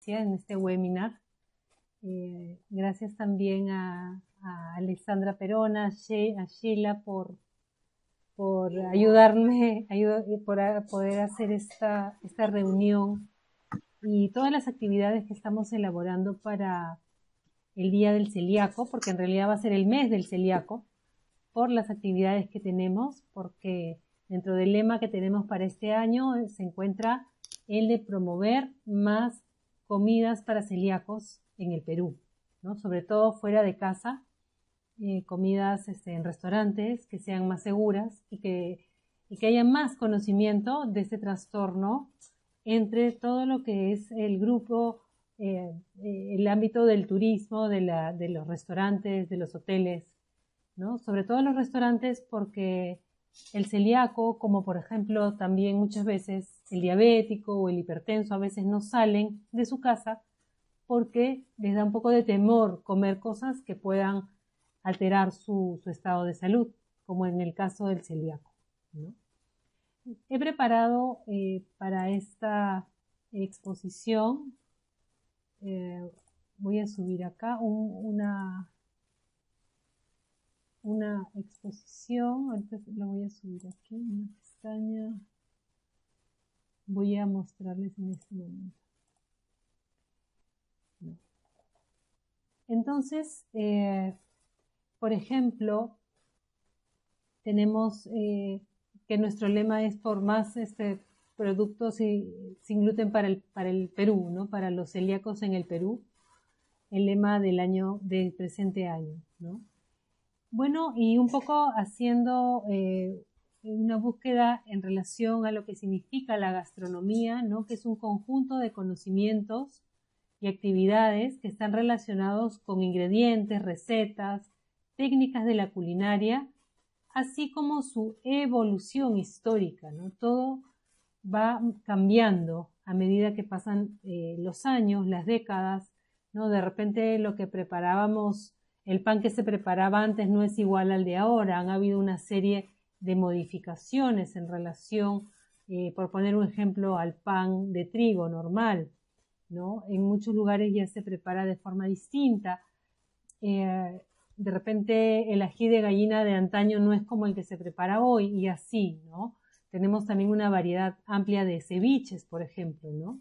presencia en este webinar. Gracias también a Alexandra Perona, a Sheila por ayudarme, por poder hacer esta reunión y todas las actividades que estamos elaborando para el Día del Celíaco, porque en realidad va a ser el mes del celíaco, por las actividades que tenemos, porque dentro del lema que tenemos para este año se encuentra el de promover más comidas para celíacos en el Perú, ¿no? Sobre todo fuera de casa, comidas en restaurantes que sean más seguras y que haya más conocimiento de este trastorno entre todo lo que es el grupo, el ámbito del turismo, de los restaurantes, de los hoteles, ¿no? Sobre todo los restaurantes, porque el celíaco, como por ejemplo también muchas veces el diabético o el hipertenso, a veces no salen de su casa porque les da un poco de temor comer cosas que puedan alterar su estado de salud, como en el caso del celíaco, ¿no? He preparado para esta exposición, voy a subir acá una exposición, ahorita lo voy a subir aquí, una pestaña, voy a mostrarles en este momento. No. Entonces, por ejemplo, tenemos que nuestro lema es por más productos sin gluten para el Perú, ¿no? Para los celíacos en el Perú, el lema del presente año, ¿no? Bueno, y un poco haciendo una búsqueda en relación a lo que significa la gastronomía, ¿no? Que es un conjunto de conocimientos y actividades que están relacionados con ingredientes, recetas, técnicas de la culinaria, así como su evolución histórica, ¿no? Todo va cambiando a medida que pasan los años, las décadas, ¿no? De repente lo que preparábamos, el pan que se preparaba antes no es igual al de ahora. Han habido una serie de modificaciones en relación, por poner un ejemplo, al pan de trigo normal, ¿no? En muchos lugares ya se prepara de forma distinta. De repente el ají de gallina de antaño no es como el que se prepara hoy, y así, ¿no? Tenemos también una variedad amplia de ceviches, por ejemplo, ¿no?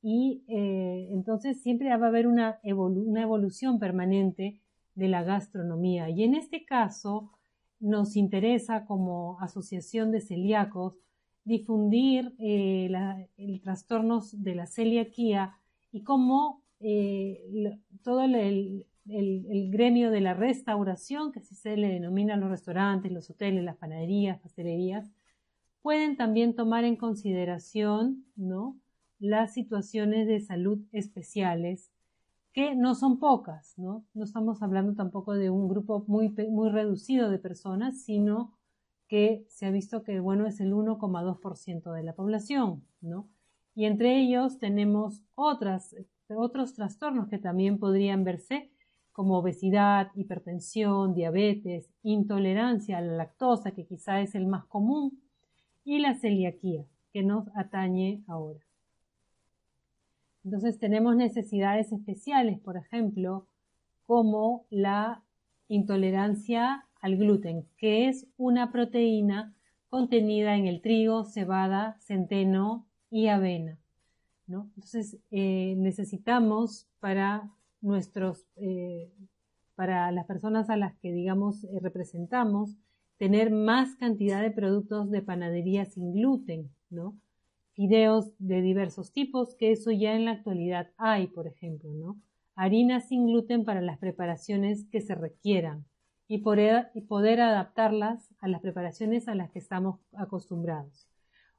Y entonces siempre va a haber una evolución permanente de la gastronomía. Y en este caso nos interesa, como Asociación de Celíacos, difundir el trastornos de la celiaquía y cómo todo el gremio de la restauración, que así se le denomina a los restaurantes, los hoteles, las panaderías, pastelerías, pueden también tomar en consideración, ¿no?, las situaciones de salud especiales, que no son pocas, ¿no? No estamos hablando tampoco de un grupo muy reducido de personas, sino que se ha visto que, bueno, es el 1,2% de la población, ¿no? Y entre ellos tenemos otros trastornos que también podrían verse, como obesidad, hipertensión, diabetes, intolerancia a la lactosa, que quizá es el más común, y la celiaquía, que nos atañe ahora. Entonces tenemos necesidades especiales, por ejemplo, como la intolerancia al gluten, que es una proteína contenida en el trigo, cebada, centeno y avena, ¿no? Entonces necesitamos para las personas a las que, digamos, representamos, tener más cantidad de productos de panadería sin gluten, ¿no? Fideos de diversos tipos, que eso ya en la actualidad hay, por ejemplo, ¿no? Harinas sin gluten para las preparaciones que se requieran y poder adaptarlas a las preparaciones a las que estamos acostumbrados.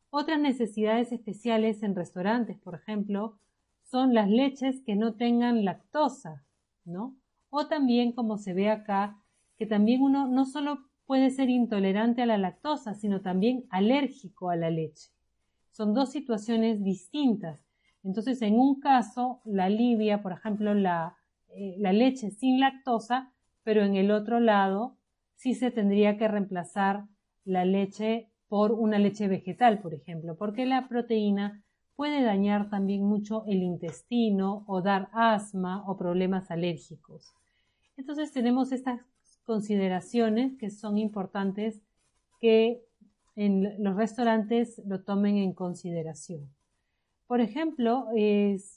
Otras necesidades especiales en restaurantes, por ejemplo, son las leches que no tengan lactosa, ¿no? O también, como se ve acá, que también uno no solo puede ser intolerante a la lactosa, sino también alérgico a la leche. Son dos situaciones distintas. Entonces, en un caso, la alivia, por ejemplo, la leche sin lactosa, pero en el otro lado sí se tendría que reemplazar la leche por una leche vegetal, por ejemplo, porque la proteína puede dañar también mucho el intestino o dar asma o problemas alérgicos. Entonces tenemos estas consideraciones que son importantes que en los restaurantes lo tomen en consideración. Por ejemplo,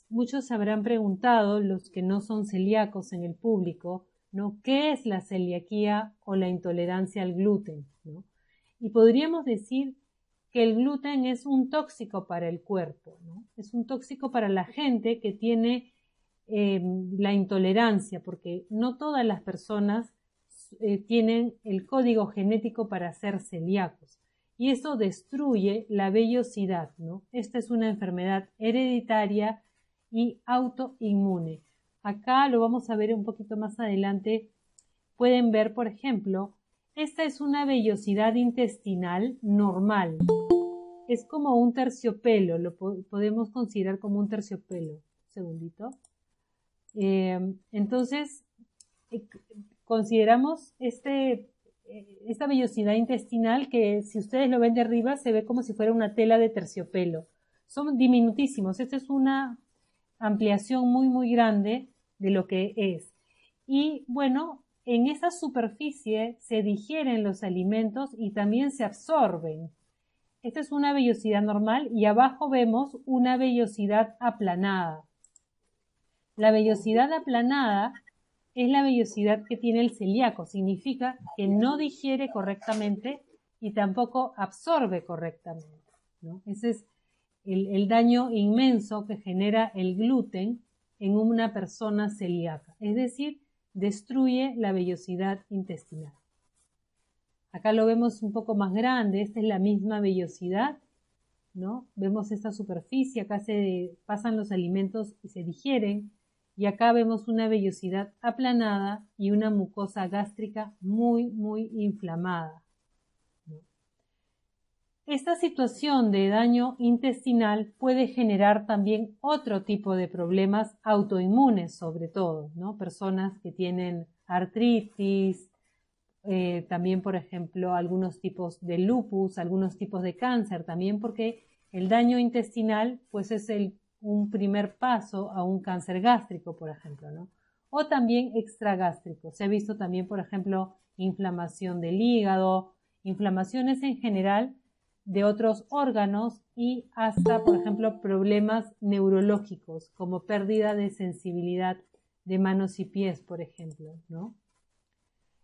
muchos se habrán preguntado, los que no son celíacos en el público, ¿no? ¿Qué es la celiaquía o la intolerancia al gluten? ¿No? Y podríamos decir que el gluten es un tóxico para el cuerpo, ¿no? Es un tóxico para la gente que tiene la intolerancia, porque no todas las personas tienen el código genético para ser celíacos. Y eso destruye la vellosidad, ¿no? Esta es una enfermedad hereditaria y autoinmune. Acá lo vamos a ver un poquito más adelante. Pueden ver, por ejemplo, esta es una vellosidad intestinal normal. Es como un terciopelo, lo podemos considerar como un terciopelo. Un segundito. Entonces, consideramos esta vellosidad intestinal que si ustedes lo ven de arriba se ve como si fuera una tela de terciopelo. Son diminutísimos. Esta es una ampliación muy grande de lo que es. Y bueno, en esa superficie se digieren los alimentos y también se absorben. Esta es una vellosidad normal y abajo vemos una vellosidad aplanada. La vellosidad aplanada es la vellosidad que tiene el celíaco, significa que no digiere correctamente y tampoco absorbe correctamente, ¿no? Ese es el daño inmenso que genera el gluten en una persona celíaca, es decir, destruye la vellosidad intestinal. Acá lo vemos un poco más grande, esta es la misma vellosidad, ¿no? Vemos esta superficie, acá se pasan los alimentos y se digieren. Y acá vemos una vellosidad aplanada y una mucosa gástrica muy inflamada. Esta situación de daño intestinal puede generar también otro tipo de problemas autoinmunes, sobre todo, ¿no? Personas que tienen artritis, también, por ejemplo, algunos tipos de lupus, algunos tipos de cáncer, también porque el daño intestinal, pues es un primer paso a un cáncer gástrico, por ejemplo, ¿no? O también extragástrico. Se ha visto también, por ejemplo, inflamación del hígado, inflamaciones en general de otros órganos y hasta, por ejemplo, problemas neurológicos, como pérdida de sensibilidad de manos y pies, por ejemplo, ¿no?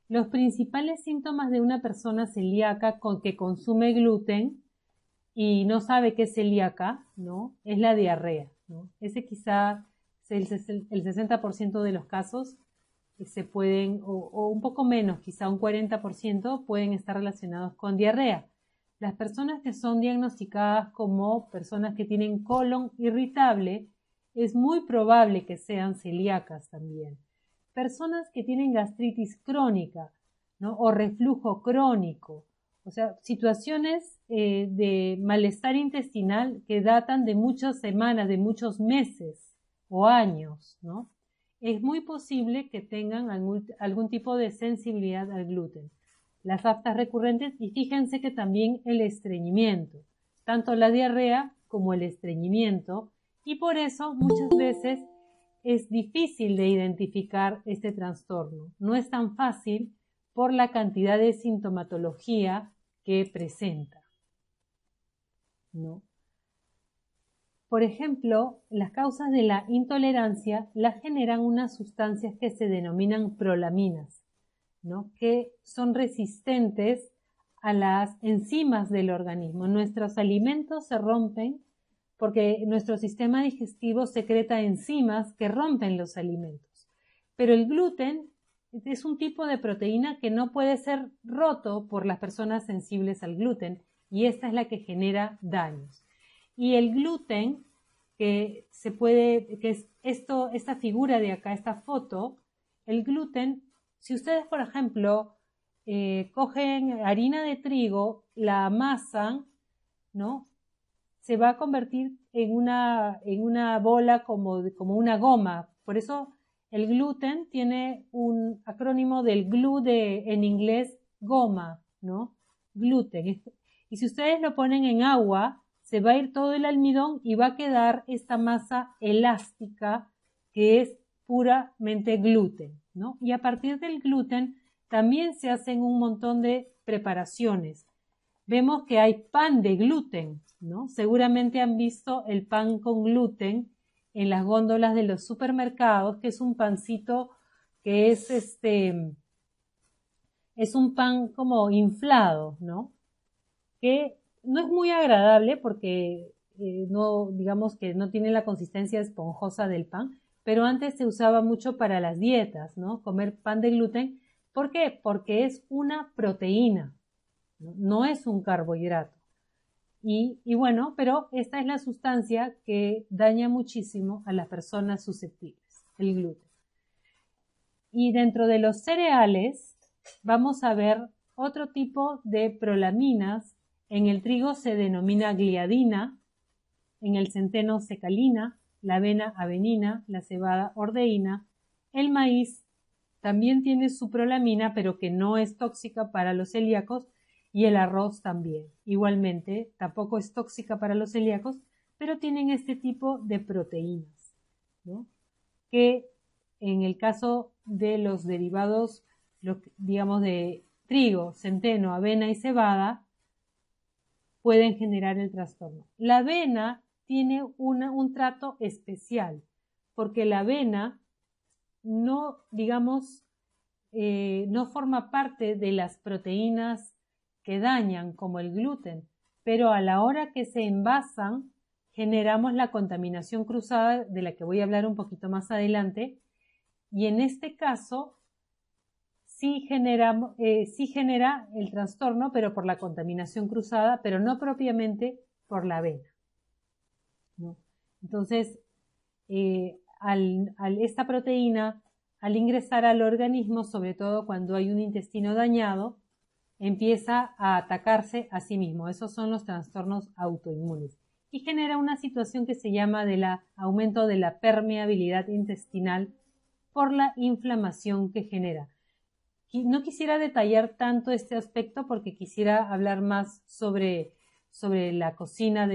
Los principales síntomas de una persona celíaca que consume gluten y no sabe que es celíaca, ¿no? Es la diarrea, ¿no? Ese quizá el 60% de los casos se pueden, o un poco menos, quizá un 40% pueden estar relacionados con diarrea. Las personas que son diagnosticadas como personas que tienen colon irritable, es muy probable que sean celíacas también. Personas que tienen gastritis crónica, ¿no? O reflujo crónico, o sea, situaciones de malestar intestinal que datan de muchas semanas, de muchos meses o años, ¿no? Es muy posible que tengan algún tipo de sensibilidad al gluten. Las aftas recurrentes, y fíjense que también el estreñimiento, tanto la diarrea como el estreñimiento, y por eso muchas veces es difícil de identificar este trastorno. No es tan fácil por la cantidad de sintomatología que presenta, ¿no? Por ejemplo, las causas de la intolerancia las generan unas sustancias que se denominan prolaminas, ¿no? Que son resistentes a las enzimas del organismo. Nuestros alimentos se rompen porque nuestro sistema digestivo secreta enzimas que rompen los alimentos. Pero el gluten es un tipo de proteína que no puede ser roto por las personas sensibles al gluten y esta es la que genera daños. Y el gluten, que es esta figura de acá, esta foto, el gluten, si ustedes, por ejemplo, cogen harina de trigo, la amasan, ¿no? Se va a convertir en una bola como una goma. Por eso el gluten tiene un acrónimo del glue en inglés goma, ¿no? Gluten. Y si ustedes lo ponen en agua, se va a ir todo el almidón y va a quedar esta masa elástica que es puramente gluten, ¿no? Y a partir del gluten también se hacen un montón de preparaciones. Vemos que hay pan de gluten, ¿no? Seguramente han visto el pan con gluten en las góndolas de los supermercados, que es un pancito que es un pan como inflado, ¿no? Que no es muy agradable porque no, digamos que no tiene la consistencia esponjosa del pan, pero antes se usaba mucho para las dietas, ¿no? Comer pan de gluten. ¿Por qué? Porque es una proteína, ¿no? No es un carbohidrato. Y bueno, pero esta es la sustancia que daña muchísimo a las personas susceptibles, el gluten. Y dentro de los cereales vamos a ver otro tipo de prolaminas. En el trigo se denomina gliadina, en el centeno secalina, la avena avenina, la cebada ordeína. El maíz también tiene su prolamina, pero que no es tóxica para los celíacos, y el arroz también. Igualmente, tampoco es tóxica para los celíacos, pero tienen este tipo de proteínas, ¿no? Que en el caso de los derivados, digamos, de trigo, centeno, avena y cebada, pueden generar el trastorno. La avena tiene un trato especial, porque la avena no, digamos, no forma parte de las proteínas que dañan, como el gluten, pero a la hora que se envasan, generamos la contaminación cruzada, de la que voy a hablar un poquito más adelante, y en este caso sí genera el trastorno, pero por la contaminación cruzada, pero no propiamente por la avena, ¿no? Entonces, esta proteína, al ingresar al organismo, sobre todo cuando hay un intestino dañado, empieza a atacarse a sí mismo. Esos son los trastornos autoinmunes. Y genera una situación que se llama del aumento de la permeabilidad intestinal por la inflamación que genera. No quisiera detallar tanto este aspecto porque quisiera hablar más sobre la cocina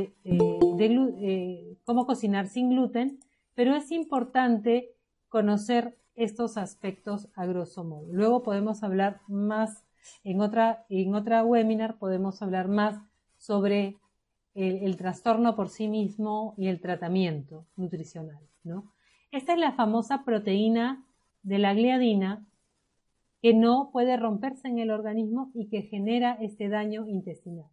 cómo cocinar sin gluten, pero es importante conocer estos aspectos a grosso modo. Luego podemos hablar más, en otra webinar podemos hablar más sobre el trastorno por sí mismo y el tratamiento nutricional, ¿no? Esta es la famosa proteína de la gliadina, que no puede romperse en el organismo y que genera este daño intestinal.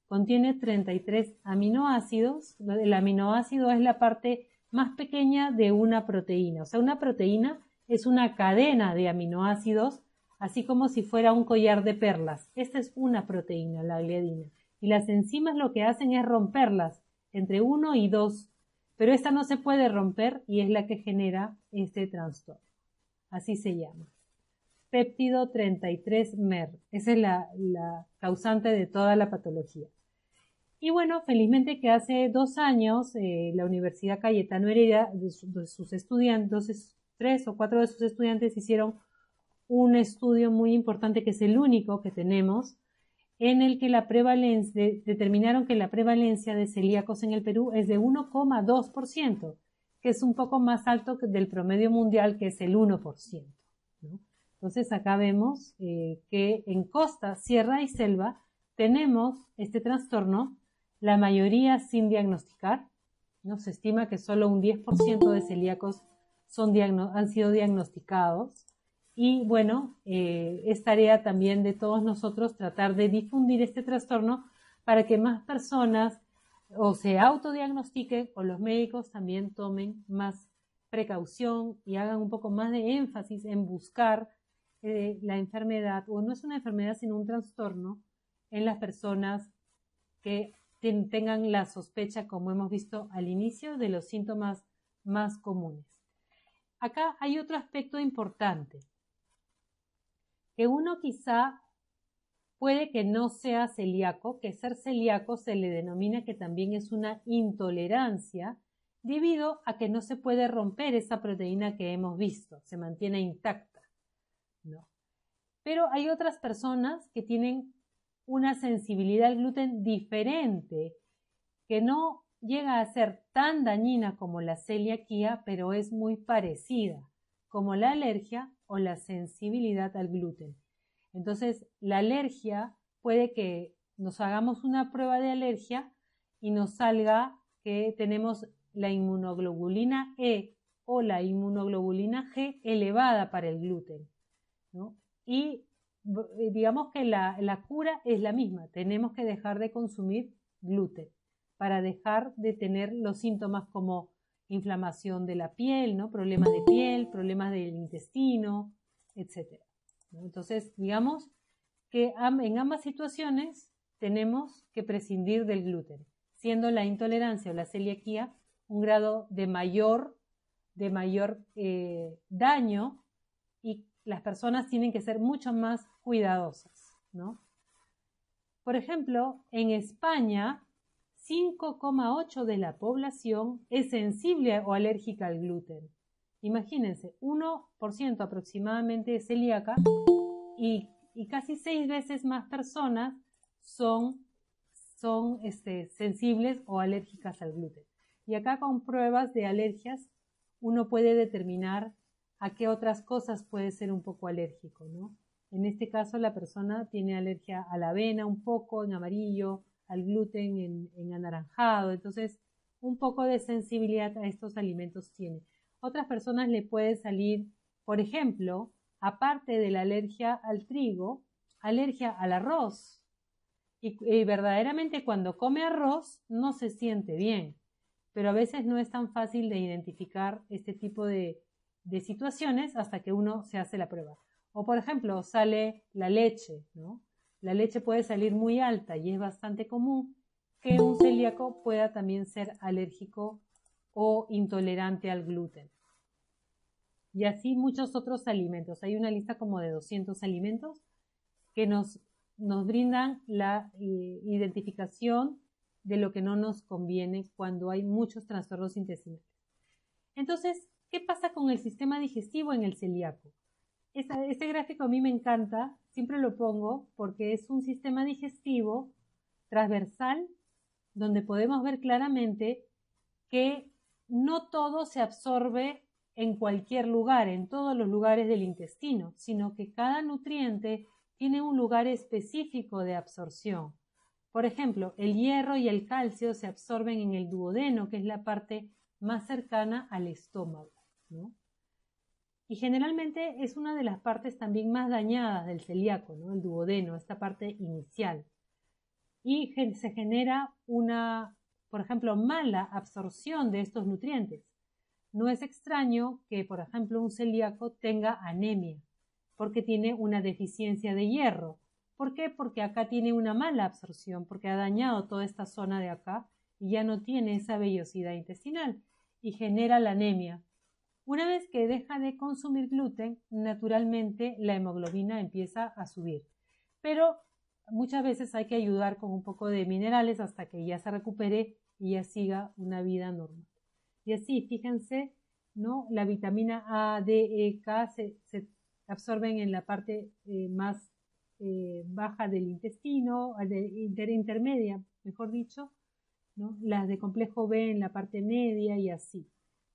Contiene 33 aminoácidos. El aminoácido es la parte más pequeña de una proteína. O sea, una proteína es una cadena de aminoácidos, así como si fuera un collar de perlas. Esta es una proteína, la gliadina. Y las enzimas lo que hacen es romperlas entre 1 y 2. Pero esta no se puede romper y es la que genera este trastorno. Así se llama. Péptido 33-MER. Esa es la causante de toda la patología. Y bueno, felizmente que hace 2 años la Universidad Cayetano Heredia, de sus estudiantes, 3 o 4 de sus estudiantes hicieron un estudio muy importante, que es el único que tenemos, en el que determinaron que la prevalencia de celíacos en el Perú es de 1,2%, que es un poco más alto que del promedio mundial, que es el 1%, ¿no? Entonces acá vemos que en costa, sierra y selva tenemos este trastorno, la mayoría sin diagnosticar, ¿no? Se estima que solo un 10% de celíacos han sido diagnosticados. Y bueno, es tarea también de todos nosotros tratar de difundir este trastorno para que más personas o se autodiagnostiquen o los médicos también tomen más precaución y hagan un poco más de énfasis en buscar la enfermedad, o no es una enfermedad sino un trastorno, en las personas que tengan la sospecha, como hemos visto al inicio, de los síntomas más comunes. Acá hay otro aspecto importante, que uno quizá puede que no sea celíaco, que ser celíaco se le denomina que también es una intolerancia, debido a que no se puede romper esa proteína que hemos visto, se mantiene intacta, ¿no? Pero hay otras personas que tienen una sensibilidad al gluten diferente que no llega a ser tan dañina como la celiaquía, pero es muy parecida, como la alergia o la sensibilidad al gluten. Entonces, la alergia puede que nos hagamos una prueba de alergia y nos salga que tenemos la inmunoglobulina E o la inmunoglobulina G elevada para el gluten, ¿no? Y digamos que la cura es la misma, tenemos que dejar de consumir gluten para dejar de tener los síntomas como inflamación de la piel, ¿no? Problemas de piel, problemas del intestino, etc. ¿no? Entonces, digamos que en ambas situaciones tenemos que prescindir del gluten, siendo la intolerancia o la celiaquía un grado de mayor daño, y las personas tienen que ser mucho más cuidadosas, ¿no? Por ejemplo, en España, 5,8% de la población es sensible o alérgica al gluten. Imagínense, 1% aproximadamente es celíaca y casi 6 veces más personas son sensibles o alérgicas al gluten. Y acá con pruebas de alergias uno puede determinar a qué otras cosas puede ser un poco alérgico, ¿no? En este caso la persona tiene alergia a la avena un poco en amarillo, al gluten en anaranjado, entonces un poco de sensibilidad a estos alimentos tiene. Otras personas le puede salir, por ejemplo, aparte de la alergia al trigo, alergia al arroz. Y verdaderamente cuando come arroz no se siente bien, pero a veces no es tan fácil de identificar este tipo de situaciones hasta que uno se hace la prueba. O por ejemplo, sale la leche, ¿no? La leche puede salir muy alta y es bastante común que un celíaco pueda también ser alérgico o intolerante al gluten. Y así muchos otros alimentos. Hay una lista como de 200 alimentos que nos brindan la identificación de lo que no nos conviene cuando hay muchos trastornos intestinales. Entonces, ¿qué pasa con el sistema digestivo en el celíaco? Este gráfico a mí me encanta, siempre lo pongo porque es un sistema digestivo transversal donde podemos ver claramente que no todo se absorbe en cualquier lugar, en todos los lugares del intestino, sino que cada nutriente tiene un lugar específico de absorción. Por ejemplo, el hierro y el calcio se absorben en el duodeno, que es la parte más cercana al estómago, ¿no? Y generalmente es una de las partes también más dañadas del celíaco, ¿no? El duodeno, esta parte inicial. Y se genera una, por ejemplo, mala absorción de estos nutrientes. No es extraño que, por ejemplo, un celíaco tenga anemia, porque tiene una deficiencia de hierro. ¿Por qué? Porque acá tiene una mala absorción, porque ha dañado toda esta zona de acá y ya no tiene esa vellosidad intestinal y genera la anemia. Una vez que deja de consumir gluten, naturalmente la hemoglobina empieza a subir. Pero muchas veces hay que ayudar con un poco de minerales hasta que ya se recupere y ya siga una vida normal. Y así, fíjense, ¿no? La vitamina A, D, E, K se absorben en la parte más baja del intestino, intermedia, mejor dicho, ¿no? Las de complejo B en la parte media y así.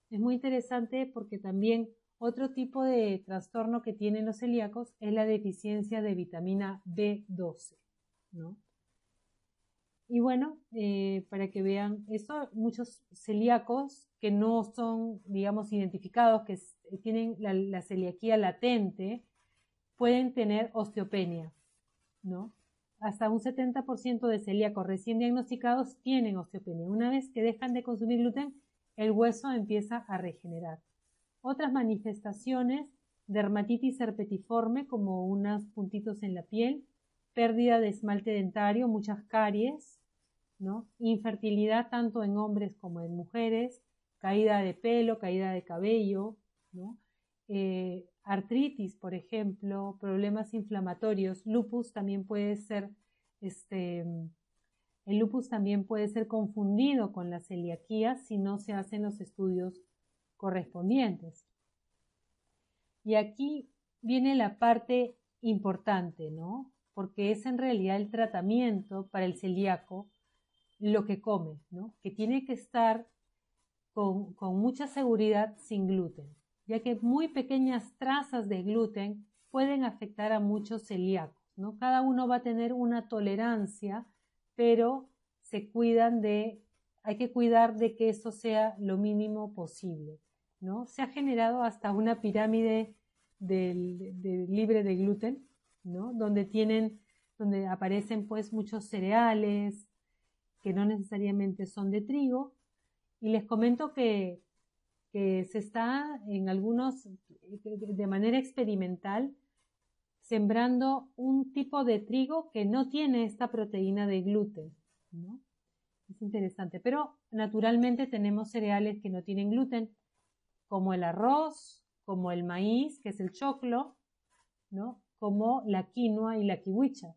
Es muy interesante porque también otro tipo de trastorno que tienen los celíacos es la deficiencia de vitamina B12, ¿no? Y bueno, para que vean eso, muchos celíacos que no son, digamos, identificados, que tienen la celiaquía latente, pueden tener osteopenia, ¿no? Hasta un 70% de celíacos recién diagnosticados tienen osteopenia. Una vez que dejan de consumir gluten, el hueso empieza a regenerar. Otras manifestaciones, dermatitis herpetiforme, como unos puntitos en la piel, pérdida de esmalte dentario, muchas caries, ¿no? Infertilidad tanto en hombres como en mujeres, caída de pelo, caída de cabello, ¿no? Artritis, por ejemplo, problemas inflamatorios, lupus también puede ser, el lupus también puede ser confundido con la celiaquía si no se hacen los estudios correspondientes. Y aquí viene la parte importante, ¿no? Porque es en realidad el tratamiento para el celíaco lo que come, ¿no? Que tiene que estar con mucha seguridad sin gluten, ya que muy pequeñas trazas de gluten pueden afectar a muchos celíacos, ¿no? Cada uno va a tener una tolerancia, pero hay que cuidar de que eso sea lo mínimo posible, ¿no? Se ha generado hasta una pirámide libre de gluten, ¿no? Donde aparecen pues muchos cereales que no necesariamente son de trigo. Y les comento que se está en algunos, de manera experimental, sembrando un tipo de trigo que no tiene esta proteína de gluten, ¿no? Es interesante, pero naturalmente tenemos cereales que no tienen gluten, como el arroz, como el maíz, que es el choclo, ¿no? Como la quinoa y la kiwicha.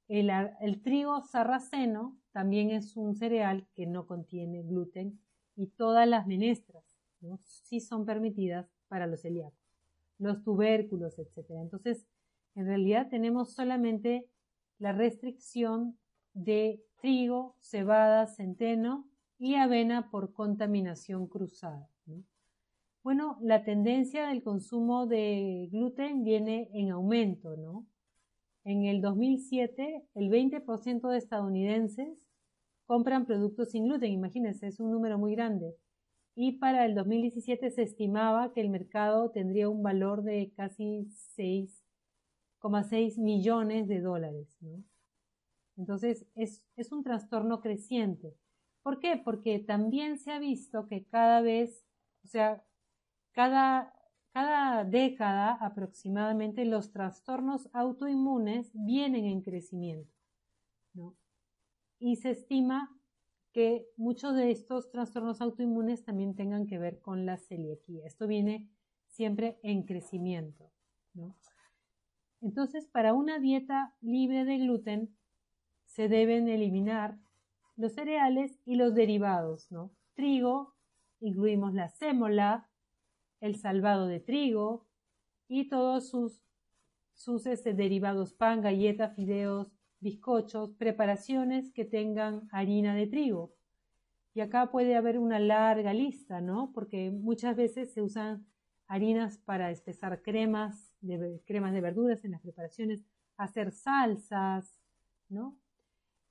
El trigo sarraceno también es un cereal que no contiene gluten y todas las menestras, ¿no? Sí son permitidas para los celíacos, los tubérculos, etc. Entonces, en realidad tenemos solamente la restricción de trigo, cebada, centeno y avena por contaminación cruzada, ¿no? Bueno, la tendencia del consumo de gluten viene en aumento, ¿no? En el 2007, el 20% de estadounidenses compran productos sin gluten. Imagínense, es un número muy grande. Y para el 2017 se estimaba que el mercado tendría un valor de casi 6,6 millones de dólares, ¿no? Entonces, es un trastorno creciente. ¿Por qué? Porque también se ha visto que cada vez, o sea, cada década aproximadamente los trastornos autoinmunes vienen en crecimiento, ¿no? Y se estima que muchos de estos trastornos autoinmunes también tengan que ver con la celiaquía. Esto viene siempre en crecimiento, ¿no? Entonces, para una dieta libre de gluten se deben eliminar los cereales y los derivados, ¿no? Trigo, incluimos la sémola, el salvado de trigo y todos sus derivados, pan, galleta, fideos, bizcochos, preparaciones que tengan harina de trigo. Y acá puede haber una larga lista, ¿no? Porque muchas veces se usan harinas para espesar cremas de verduras en las preparaciones, hacer salsas, ¿no?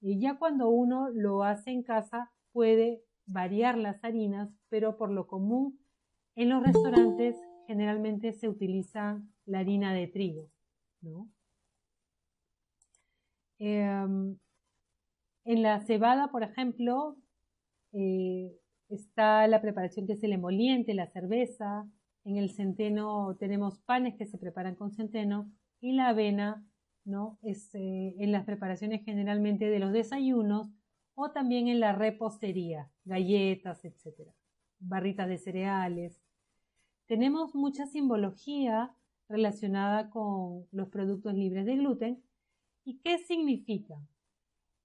Y ya cuando uno lo hace en casa puede variar las harinas, pero por lo común en los restaurantes generalmente se utiliza la harina de trigo, ¿no? En la cebada, por ejemplo, está la preparación que es el emoliente, la cerveza. En el centeno tenemos panes que se preparan con centeno y la avena, ¿no? En las preparaciones generalmente de los desayunos o también en la repostería, galletas, etc. Barritas de cereales. Tenemos mucha simbología relacionada con los productos libres de gluten. ¿Y qué significa?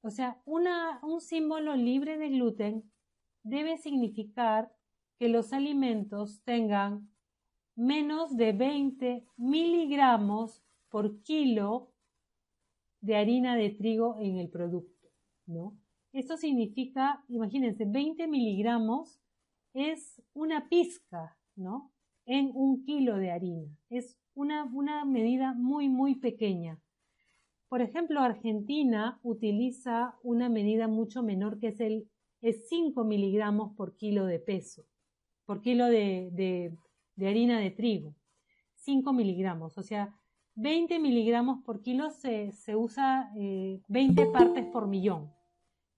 O sea, un símbolo libre de gluten debe significar que los alimentos tengan menos de 20 miligramos por kilo de harina de trigo en el producto, ¿no? Esto significa, imagínense, 20 miligramos es una pizca, ¿no? En un kilo de harina. Es una medida muy, muy pequeña. Por ejemplo, Argentina utiliza una medida mucho menor que es 5 miligramos por kilo de peso, por kilo de harina de trigo. 5 miligramos, o sea, 20 miligramos por kilo se usa 20 partes por millón.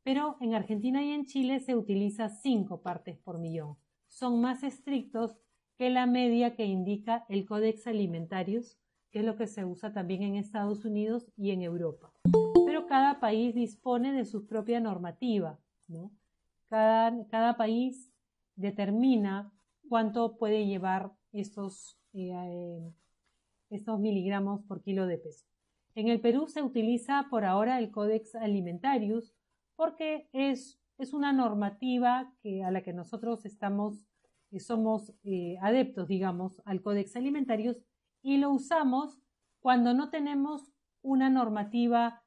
Pero en Argentina y en Chile se utiliza 5 partes por millón. Son más estrictos que la media que indica el Codex Alimentarius, que es lo que se usa también en Estados Unidos y en Europa. Pero cada país dispone de su propia normativa, ¿no? Cada país determina cuánto puede llevar estos miligramos por kilo de peso. En el Perú se utiliza por ahora el Codex Alimentarius porque es una normativa a la que nosotros somos adeptos, digamos, al Codex Alimentarius y lo usamos cuando no tenemos una normativa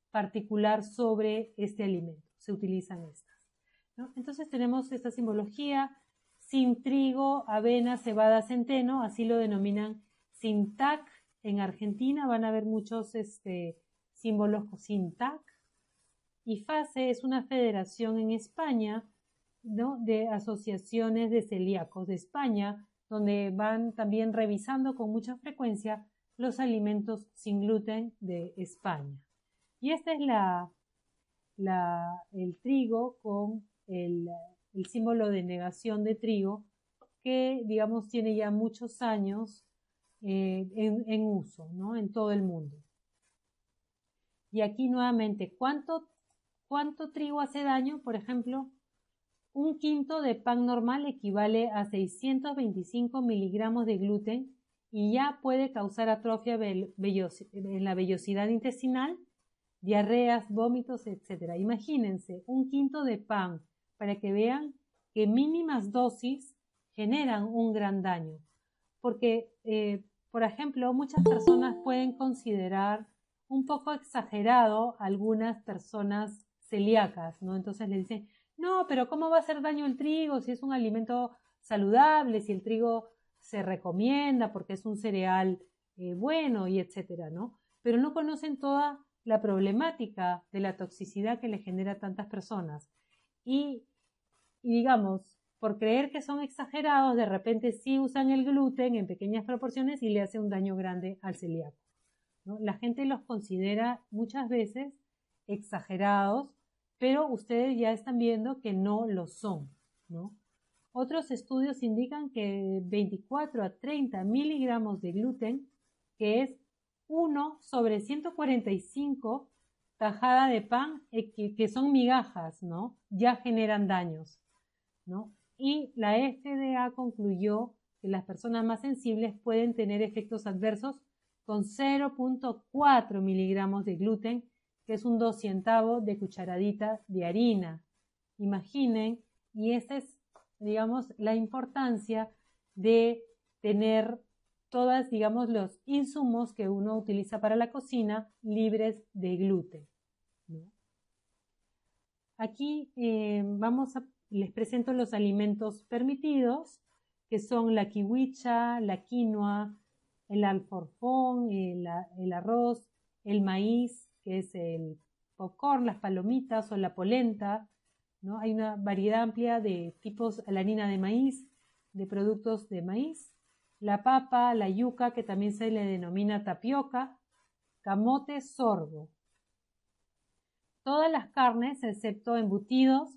particular sobre este alimento. se utilizan estas, ¿no? Entonces tenemos esta simbología: sin trigo, avena, cebada, centeno, así lo denominan SINTAC. En Argentina van a ver muchos símbolos SINTAC. Y FACE es una federación en España, ¿no?, de asociaciones de celíacos de España, donde van también revisando con mucha frecuencia los alimentos sin gluten de España. Y este es el trigo con el símbolo de negación de trigo, que digamos tiene ya muchos años en uso, ¿no?, en todo el mundo. Y aquí nuevamente, ¿cuánto trigo hace daño? Por ejemplo, un quinto de pan normal equivale a 625 miligramos de gluten y ya puede causar atrofia en la vellosidad intestinal, diarreas, vómitos, etc. Imagínense, un quinto de pan, para que vean que mínimas dosis generan un gran daño. Porque, por ejemplo, muchas personas pueden considerar un poco exagerado algunas personas celíacas, ¿no? Entonces le dicen: no, pero ¿cómo va a hacer daño el trigo si es un alimento saludable, si el trigo se recomienda porque es un cereal bueno, y etcétera, ¿no? Pero no conocen toda la problemática de la toxicidad que le genera a tantas personas. Y digamos, por creer que son exagerados, de repente sí usan el gluten en pequeñas proporciones y le hace un daño grande al celíaco, ¿no? La gente los considera muchas veces exagerados, pero ustedes ya están viendo que no lo son, ¿no? Otros estudios indican que 24 a 30 miligramos de gluten, que es 1 sobre 145 tajada de pan, que son migajas, ¿no?, ya generan daños, ¿no? Y la FDA concluyó que las personas más sensibles pueden tener efectos adversos con 0.4 miligramos de gluten, que es un 2/100 de cucharadita de harina. Imaginen, y esta es, digamos, la importancia de tener todas, digamos, los insumos que uno utiliza para la cocina libres de gluten, ¿no? Aquí les presento los alimentos permitidos, que son la kiwicha, la quinoa, el alforfón, el arroz, el maíz, que es el popcorn, las palomitas o la polenta, ¿no? Hay una variedad amplia de tipos, la harina de maíz, de productos de maíz, la papa, la yuca, que también se le denomina tapioca, camote, sorgo. Todas las carnes, excepto embutidos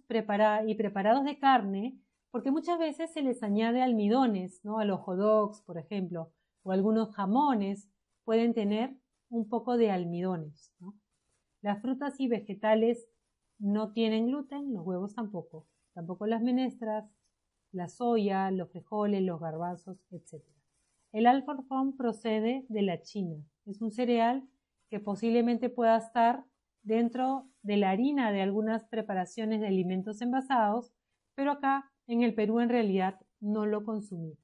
y preparados de carne, porque muchas veces se les añade almidones, ¿no?, a los hot dogs, por ejemplo, o algunos jamones pueden tener un poco de almidones, ¿no? Las frutas y vegetales no tienen gluten, los huevos tampoco las menestras, la soya, los frijoles, los garbanzos, etc. El alforfón procede de la China. Es un cereal que posiblemente pueda estar dentro de la harina de algunas preparaciones de alimentos envasados, pero acá en el Perú en realidad no lo consumimos,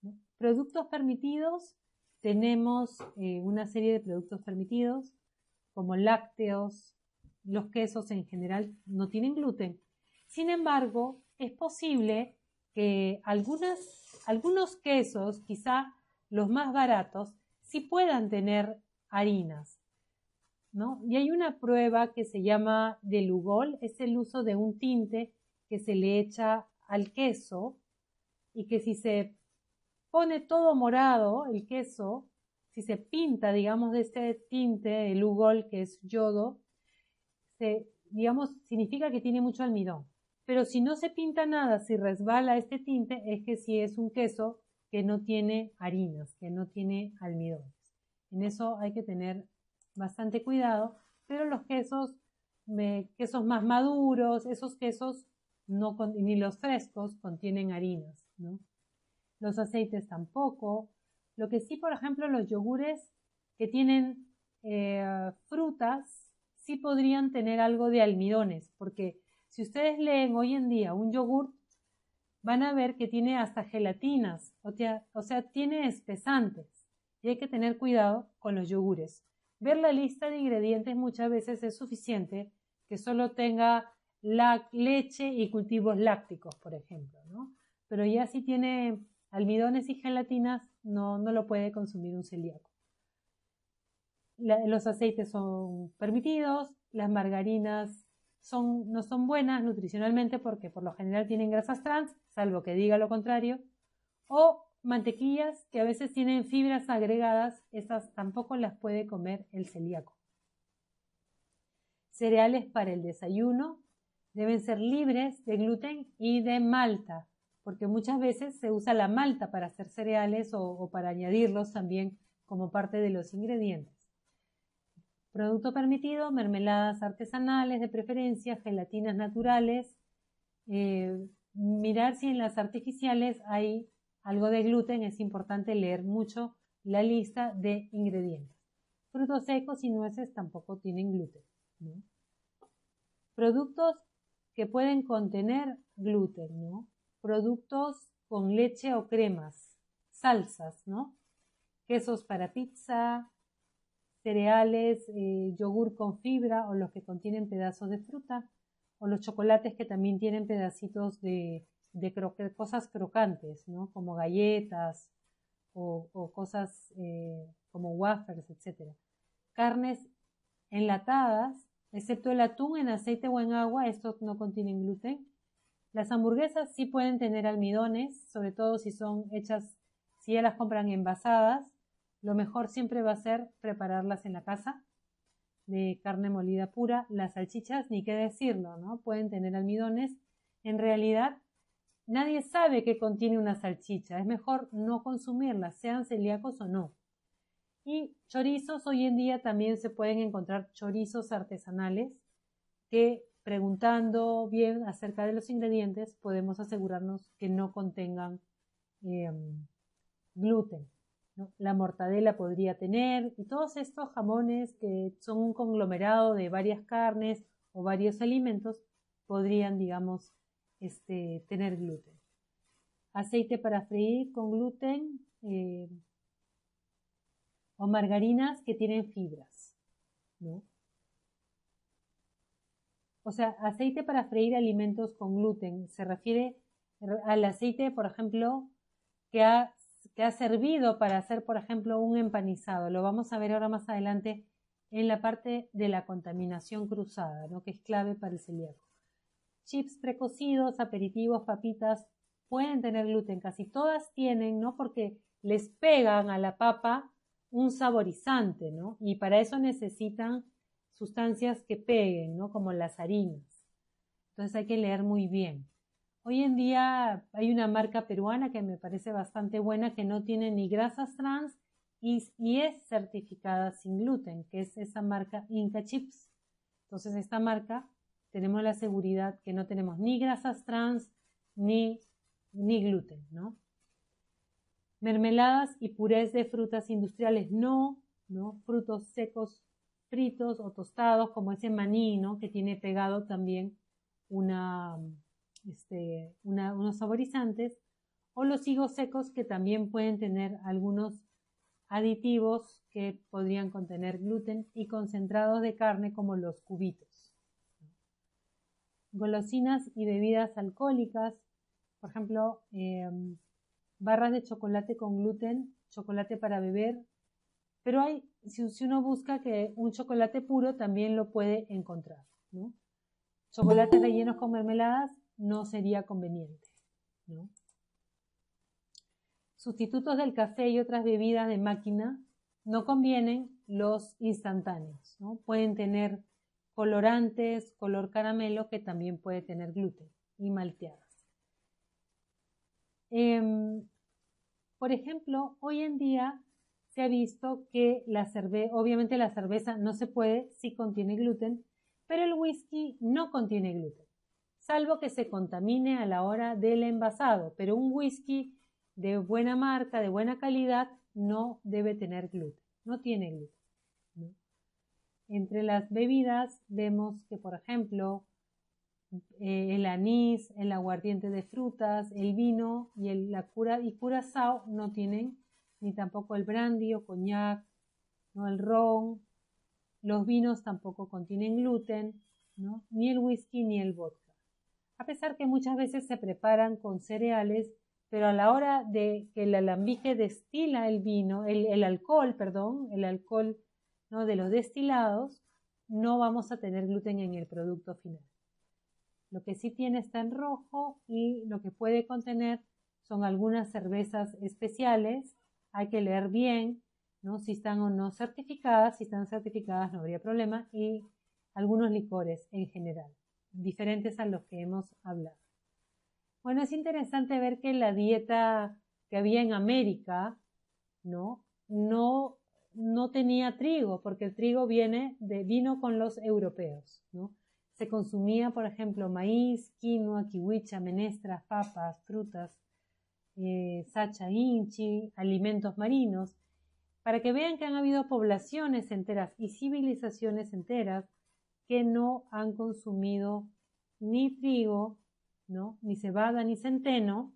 ¿no? Productos permitidos, tenemos una serie de productos permitidos como lácteos, los quesos en general no tienen gluten. Sin embargo, es posible que algunos quesos, quizá los más baratos, sí puedan tener harinas, ¿no? Y hay una prueba que se llama de Lugol, es el uso de un tinte que se le echa al queso y que si se pone todo morado el queso, si se pinta, digamos, de este tinte, el Lugol, que es yodo, digamos, significa que tiene mucho almidón. Pero si no se pinta nada, si resbala este tinte, es que sí es un queso que no tiene harinas, que no tiene almidones. En eso hay que tener bastante cuidado, pero los quesos más maduros, esos quesos ni los frescos contienen harinas, ¿no? Los aceites tampoco. Lo que sí, por ejemplo, los yogures que tienen frutas, sí podrían tener algo de almidones, porque si ustedes leen hoy en día un yogur, van a ver que tiene hasta gelatinas, o sea, tiene espesantes, y hay que tener cuidado con los yogures. Ver la lista de ingredientes muchas veces es suficiente que solo tenga leche y cultivos lácticos, por ejemplo, ¿no? Pero ya si tiene almidones y gelatinas, no lo puede consumir un celíaco. Los aceites son permitidos, las margarinas no son buenas nutricionalmente porque por lo general tienen grasas trans, salvo que diga lo contrario, o mantequillas que a veces tienen fibras agregadas, esas tampoco las puede comer el celíaco. Cereales para el desayuno deben ser libres de gluten y de malta, porque muchas veces se usa la malta para hacer cereales o para añadirlos también como parte de los ingredientes. Producto permitido, mermeladas artesanales de preferencia, gelatinas naturales. Mirar si en las artificiales hay algo de gluten, es importante leer mucho la lista de ingredientes. Frutos secos y nueces tampoco tienen gluten, ¿no? Productos que pueden contener gluten, ¿no? Productos con leche o cremas, salsas, ¿no? Quesos para pizza, cereales, yogur con fibra o los que contienen pedazos de fruta, o los chocolates que también tienen pedacitos de cosas crocantes, ¿no? Como galletas o cosas como wafers, etc. Carnes enlatadas, excepto el atún en aceite o en agua, estos no contienen gluten. Las hamburguesas sí pueden tener almidones, sobre todo si son hechas, si ya las compran envasadas. Lo mejor siempre va a ser prepararlas en la casa, de carne molida pura. Las salchichas, ni qué decirlo, ¿no? Pueden tener almidones. En realidad, nadie sabe qué contiene una salchicha. Es mejor no consumirlas, sean celíacos o no. Y chorizos, hoy en día también se pueden encontrar chorizos artesanales que, preguntando bien acerca de los ingredientes, podemos asegurarnos que no contengan gluten, ¿no? La mortadela podría tener, y todos estos jamones que son un conglomerado de varias carnes o varios alimentos podrían, digamos, tener gluten. Aceite para freír con gluten o margarinas que tienen fibras, ¿no? O sea, aceite para freír alimentos con gluten se refiere al aceite, por ejemplo, que ha servido para hacer, por ejemplo, un empanizado. Lo vamos a ver ahora más adelante en la parte de la contaminación cruzada, ¿no? Que es clave para el celíaco. Chips precocidos, aperitivos, papitas, pueden tener gluten. Casi todas tienen, ¿no? Porque les pegan a la papa un saborizante, ¿no? Y para eso necesitan sustancias que peguen, ¿no? Como las harinas. Entonces hay que leer muy bien. Hoy en día hay una marca peruana que me parece bastante buena, que no tiene ni grasas trans y es certificada sin gluten, que es esa marca Inca Chips. Entonces esta marca tenemos la seguridad que no tenemos ni grasas trans ni gluten, ¿no? Mermeladas y purés de frutas industriales no. Frutos secos fritos o tostados, como ese maní, ¿no? Que tiene pegado también unos saborizantes, o los higos secos, que también pueden tener algunos aditivos que podrían contener gluten, y concentrados de carne como los cubitos. Golosinas y bebidas alcohólicas, por ejemplo, barras de chocolate con gluten, chocolate para beber, pero si uno busca que un chocolate puro también lo puede encontrar, ¿no? Chocolates rellenos con mermeladas no sería conveniente, ¿no? Sustitutos del café y otras bebidas de máquina no convienen los instantáneos, ¿no? Pueden tener colorantes, color caramelo, que también puede tener gluten, y malteadas. Por ejemplo, hoy en día se ha visto que obviamente la cerveza no se puede si contiene gluten, pero el whisky no contiene gluten, salvo que se contamine a la hora del envasado, pero un whisky de buena marca, de buena calidad, no debe tener gluten, no tiene gluten, ¿no? Entre las bebidas vemos que, por ejemplo, el anís, el aguardiente de frutas, el vino y curazao no tienen, ni tampoco el brandy o coñac, ¿no? El ron. Los vinos tampoco contienen gluten, ¿no? Ni el whisky ni el vodka. A pesar que muchas veces se preparan con cereales, pero a la hora de que el alambique destila el vino, el alcohol, ¿no? De los destilados, no vamos a tener gluten en el producto final. Lo que sí tiene está en rojo y lo que puede contener son algunas cervezas especiales. Hay que leer bien, ¿no? Si están o no certificadas. Si están certificadas no habría problema. Y algunos licores en general, diferentes a los que hemos hablado. Bueno, es interesante ver que la dieta que había en América, ¿no? No tenía trigo, porque el trigo vino con los europeos, ¿no? Se consumía, por ejemplo, maíz, quinoa, kiwicha, menestras, papas, frutas, sacha, inchi, alimentos marinos, para que vean que han habido poblaciones enteras y civilizaciones enteras que no han consumido ni trigo, ¿no? Ni cebada, ni centeno,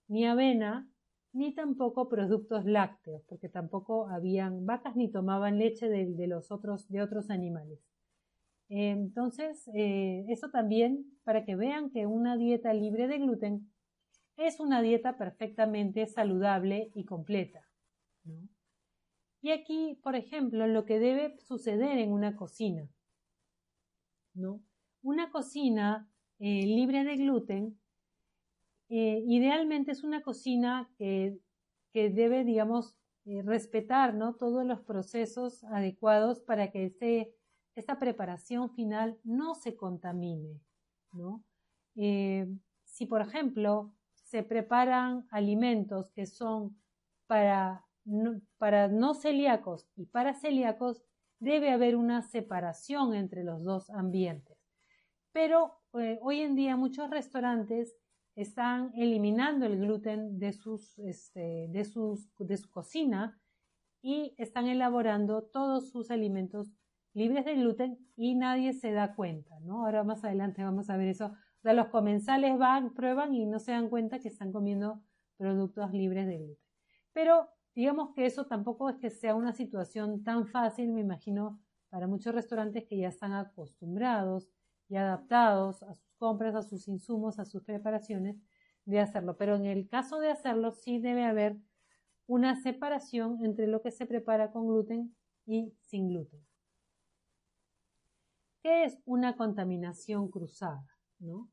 ni avena, ni tampoco productos lácteos, porque tampoco habían vacas ni tomaban leche de otros animales. Entonces, eso también para que vean que una dieta libre de gluten es una dieta perfectamente saludable y completa, ¿no? Y aquí, por ejemplo, lo que debe suceder en una cocina, ¿no? Una cocina libre de gluten, idealmente es una cocina que debe, digamos, respetar, ¿no? Todos los procesos adecuados para que esta preparación final no se contamine, ¿no? Si, por ejemplo, se preparan alimentos que son para no celíacos y para celíacos, debe haber una separación entre los dos ambientes. Pero hoy en día muchos restaurantes están eliminando el gluten de su cocina y están elaborando todos sus alimentos libres de gluten y nadie se da cuenta, ¿no? Ahora más adelante vamos a ver eso. O sea, los comensales prueban y no se dan cuenta que están comiendo productos libres de gluten. Pero digamos que eso tampoco es que sea una situación tan fácil, me imagino, para muchos restaurantes que ya están acostumbrados y adaptados a sus compras, a sus insumos, a sus preparaciones, de hacerlo. Pero en el caso de hacerlo, sí debe haber una separación entre lo que se prepara con gluten y sin gluten. ¿Qué es una contaminación cruzada? ¿No?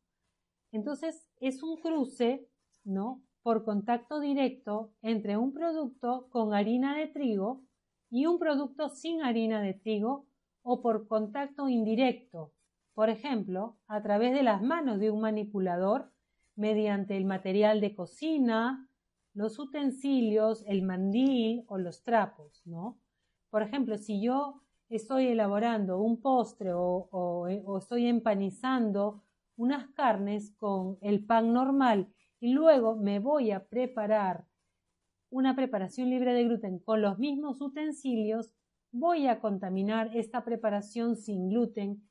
Entonces, es un cruce, ¿no? Por contacto directo entre un producto con harina de trigo y un producto sin harina de trigo, o por contacto indirecto, por ejemplo, a través de las manos de un manipulador mediante el material de cocina, los utensilios, el mandil o los trapos, ¿no? Por ejemplo, si yo estoy elaborando un postre o estoy empanizando unas carnes con el pan normal y luego me voy a preparar una preparación libre de gluten con los mismos utensilios, voy a contaminar esta preparación sin gluten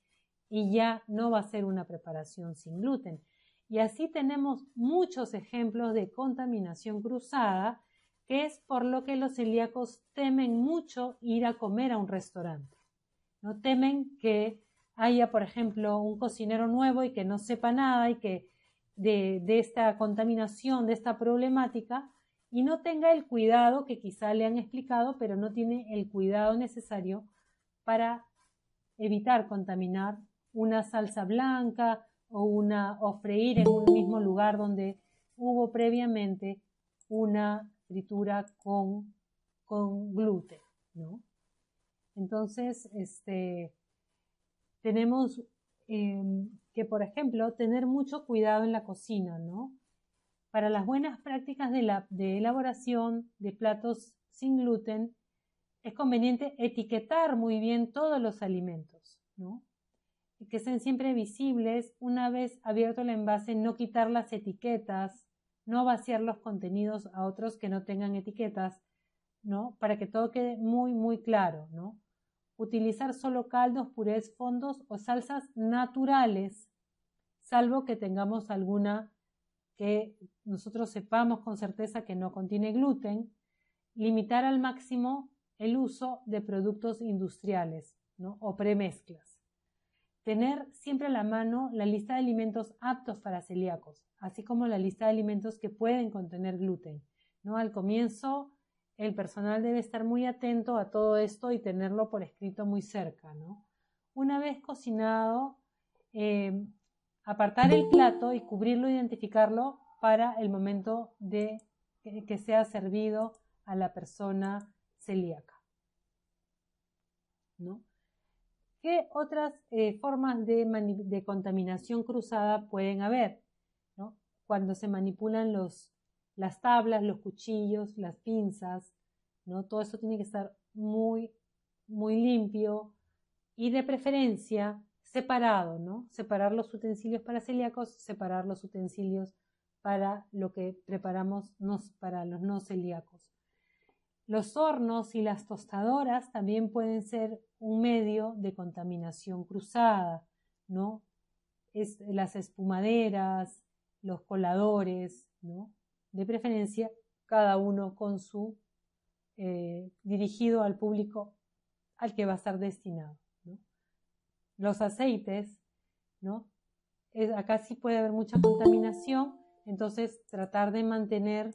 y ya no va a ser una preparación sin gluten. Y así tenemos muchos ejemplos de contaminación cruzada, que es por lo que los celíacos temen mucho ir a comer a un restaurante. No temen que haya, por ejemplo, un cocinero nuevo y que no sepa nada y que de esta contaminación, de esta problemática, y no tenga el cuidado que quizá le han explicado, pero no tiene el cuidado necesario para evitar contaminar una salsa blanca o freír en un mismo lugar donde hubo previamente una fritura con gluten, ¿no? Entonces, tenemos que, por ejemplo, tener mucho cuidado en la cocina, ¿no? Para las buenas prácticas de elaboración de platos sin gluten, es conveniente etiquetar muy bien todos los alimentos, ¿no? Y que estén siempre visibles. Una vez abierto el envase, no quitar las etiquetas, no vaciar los contenidos a otros que no tengan etiquetas, ¿no? Para que todo quede muy, muy claro, ¿no? Utilizar solo caldos, purés, fondos o salsas naturales, salvo que tengamos alguna que nosotros sepamos con certeza que no contiene gluten. Limitar al máximo el uso de productos industriales, ¿no? O premezclas. tener siempre a la mano la lista de alimentos aptos para celíacos, así como la lista de alimentos que pueden contener gluten, ¿no? Al comienzo, el personal debe estar muy atento a todo esto y tenerlo por escrito muy cerca, ¿no? Una vez cocinado, apartar el plato y cubrirlo, identificarlo para el momento de que sea servido a la persona celíaca, ¿no? ¿Qué otras formas de contaminación cruzada pueden haber, ¿no? Cuando se manipulan las tablas, los cuchillos, las pinzas, ¿no? Todo eso tiene que estar muy, muy limpio y de preferencia separado, ¿no? Separar los utensilios para celíacos, separar los utensilios para lo que preparamos para los no celíacos. Los hornos y las tostadoras también pueden ser un medio de contaminación cruzada, ¿no? Las espumaderas, los coladores, ¿no? De preferencia, cada uno con su dirigido al público al que va a estar destinado, ¿no? Los aceites, ¿no? Acá sí puede haber mucha contaminación, entonces tratar de mantener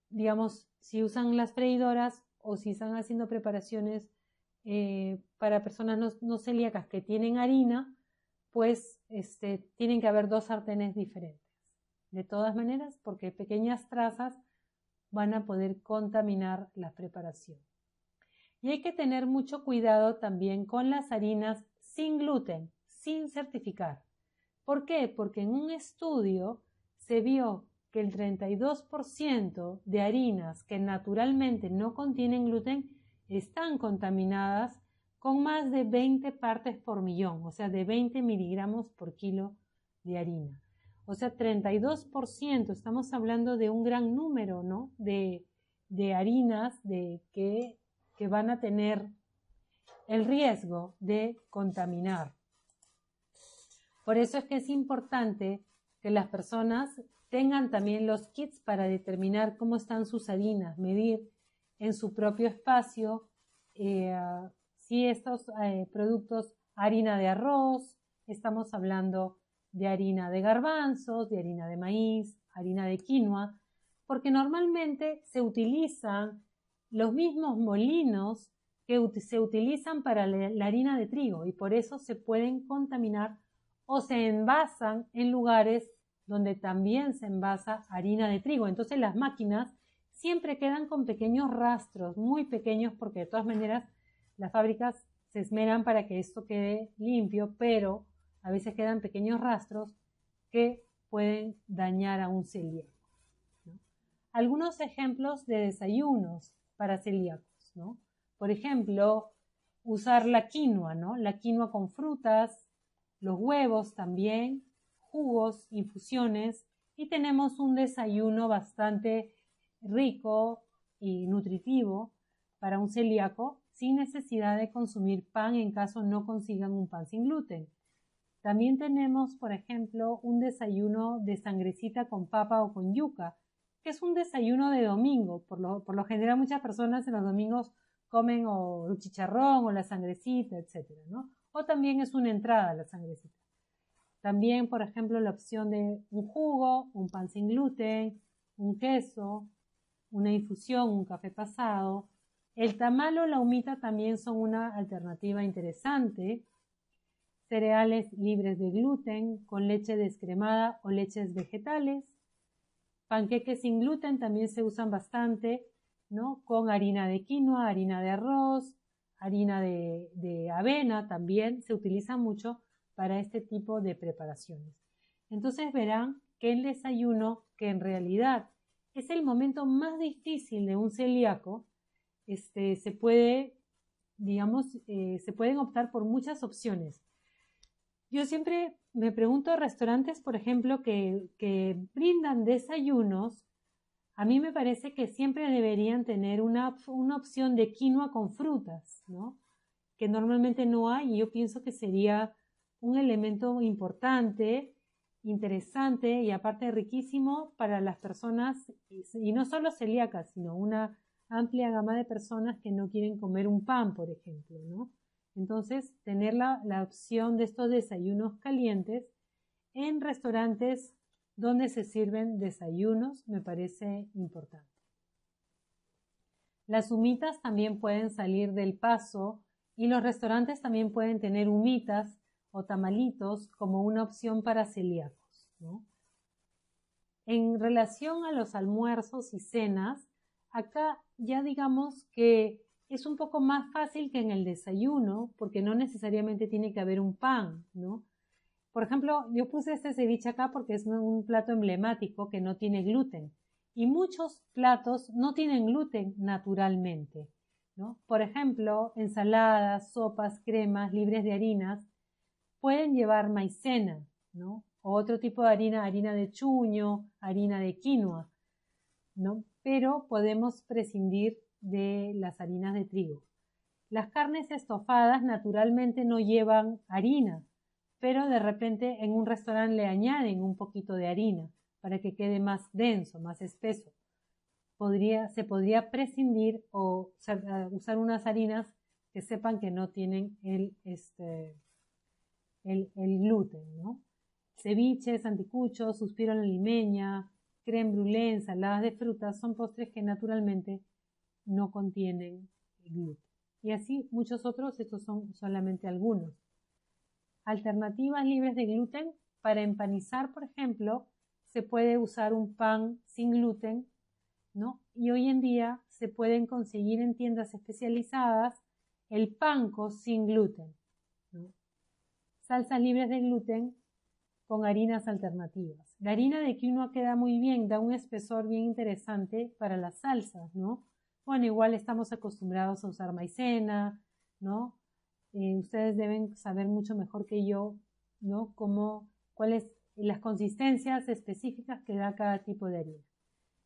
digamos, si usan las freidoras o si están haciendo preparaciones para personas no celíacas que tienen harina, pues tienen que haber 2 sartenes diferentes. De todas maneras, porque pequeñas trazas van a poder contaminar la preparación. Y hay que tener mucho cuidado también con las harinas sin gluten, sin certificar. ¿Por qué? Porque en un estudio se vio que el 32% de harinas que naturalmente no contienen gluten están contaminadas con más de 20 partes por millón, o sea, de 20 miligramos por kilo de harina. O sea, 32%, estamos hablando de un gran número, ¿no? de harinas que van a tener el riesgo de contaminar. Por eso es que es importante que las personas tengan también los kits para determinar cómo están sus harinas, medir en su propio espacio si estos productos, harina de arroz, estamos hablando de harina de garbanzos, de harina de maíz, harina de quinoa, porque normalmente se utilizan los mismos molinos que se utilizan para la harina de trigo y por eso se pueden contaminar o se envasan en lugares donde también se envasa harina de trigo. Entonces las máquinas siempre quedan con pequeños rastros, muy pequeños, porque de todas maneras las fábricas se esmeran para que esto quede limpio, pero a veces quedan pequeños rastros que pueden dañar a un celíaco, ¿no? Algunos ejemplos de desayunos para celíacos, ¿no? Por ejemplo, usar la quinoa, ¿no? La quinoa con frutas, los huevos también, jugos, infusiones, y tenemos un desayuno bastante rico y nutritivo para un celíaco sin necesidad de consumir pan en caso no consigan un pan sin gluten. También tenemos, por ejemplo, un desayuno de sangrecita con papa o con yuca, que es un desayuno de domingo. Por lo general muchas personas en los domingos comen o el chicharrón o la sangrecita, etcétera, ¿no? O también es una entrada la sangrecita. También, por ejemplo, la opción de un jugo, un pan sin gluten, un queso, una infusión, un café pasado. El tamal o la humita también son una alternativa interesante. Cereales libres de gluten, con leche descremada o leches vegetales. Panqueques sin gluten también se usan bastante, ¿no? Con harina de quinoa, harina de arroz, harina de avena también se utiliza mucho para este tipo de preparaciones. Entonces verán que el desayuno, que en realidad es el momento más difícil de un celíaco, se puede, digamos, se pueden optar por muchas opciones. Yo siempre me pregunto a restaurantes, por ejemplo, que brindan desayunos, a mí me parece que siempre deberían tener una opción de quinoa con frutas, ¿no? Que normalmente no hay y yo pienso que sería un elemento importante, interesante y aparte riquísimo para las personas, y no solo celíacas, sino una amplia gama de personas que no quieren comer un pan, por ejemplo, ¿no? Entonces, tener la opción de estos desayunos calientes en restaurantes donde se sirven desayunos me parece importante. Las humitas también pueden salir del paso y los restaurantes también pueden tener humitas o tamalitos como una opción para celíacos, ¿no? En relación a los almuerzos y cenas, acá ya digamos que es un poco más fácil que en el desayuno, porque no necesariamente tiene que haber un pan, ¿no? Por ejemplo, yo puse este ceviche acá porque es un plato emblemático que no tiene gluten. Y muchos platos no tienen gluten naturalmente, ¿no? Por ejemplo, ensaladas, sopas, cremas libres de harinas pueden llevar maicena, ¿no? O otro tipo de harina, harina de chuño, harina de quinoa, ¿no? Pero podemos prescindir de las harinas de trigo. Las carnes estofadas naturalmente no llevan harina, pero de repente en un restaurante le añaden un poquito de harina para que quede más denso, más espeso. Se podría prescindir o usar unas harinas que sepan que no tienen el gluten, ¿no? Ceviches, anticuchos, suspiro a la limeña, crème brûlée, ensaladas de frutas son postres que naturalmente no contienen gluten. Y así muchos otros, estos son solamente algunos. Alternativas libres de gluten, para empanizar, por ejemplo, se puede usar un pan sin gluten, ¿no? Y hoy en día se pueden conseguir en tiendas especializadas el panko sin gluten, ¿no? Salsas libres de gluten con harinas alternativas. La harina de quinoa queda muy bien, da un espesor bien interesante para las salsas, ¿no? Bueno, igual estamos acostumbrados a usar maicena, ¿no? Ustedes deben saber mucho mejor que yo, ¿no? Cuáles las consistencias específicas que da cada tipo de harina.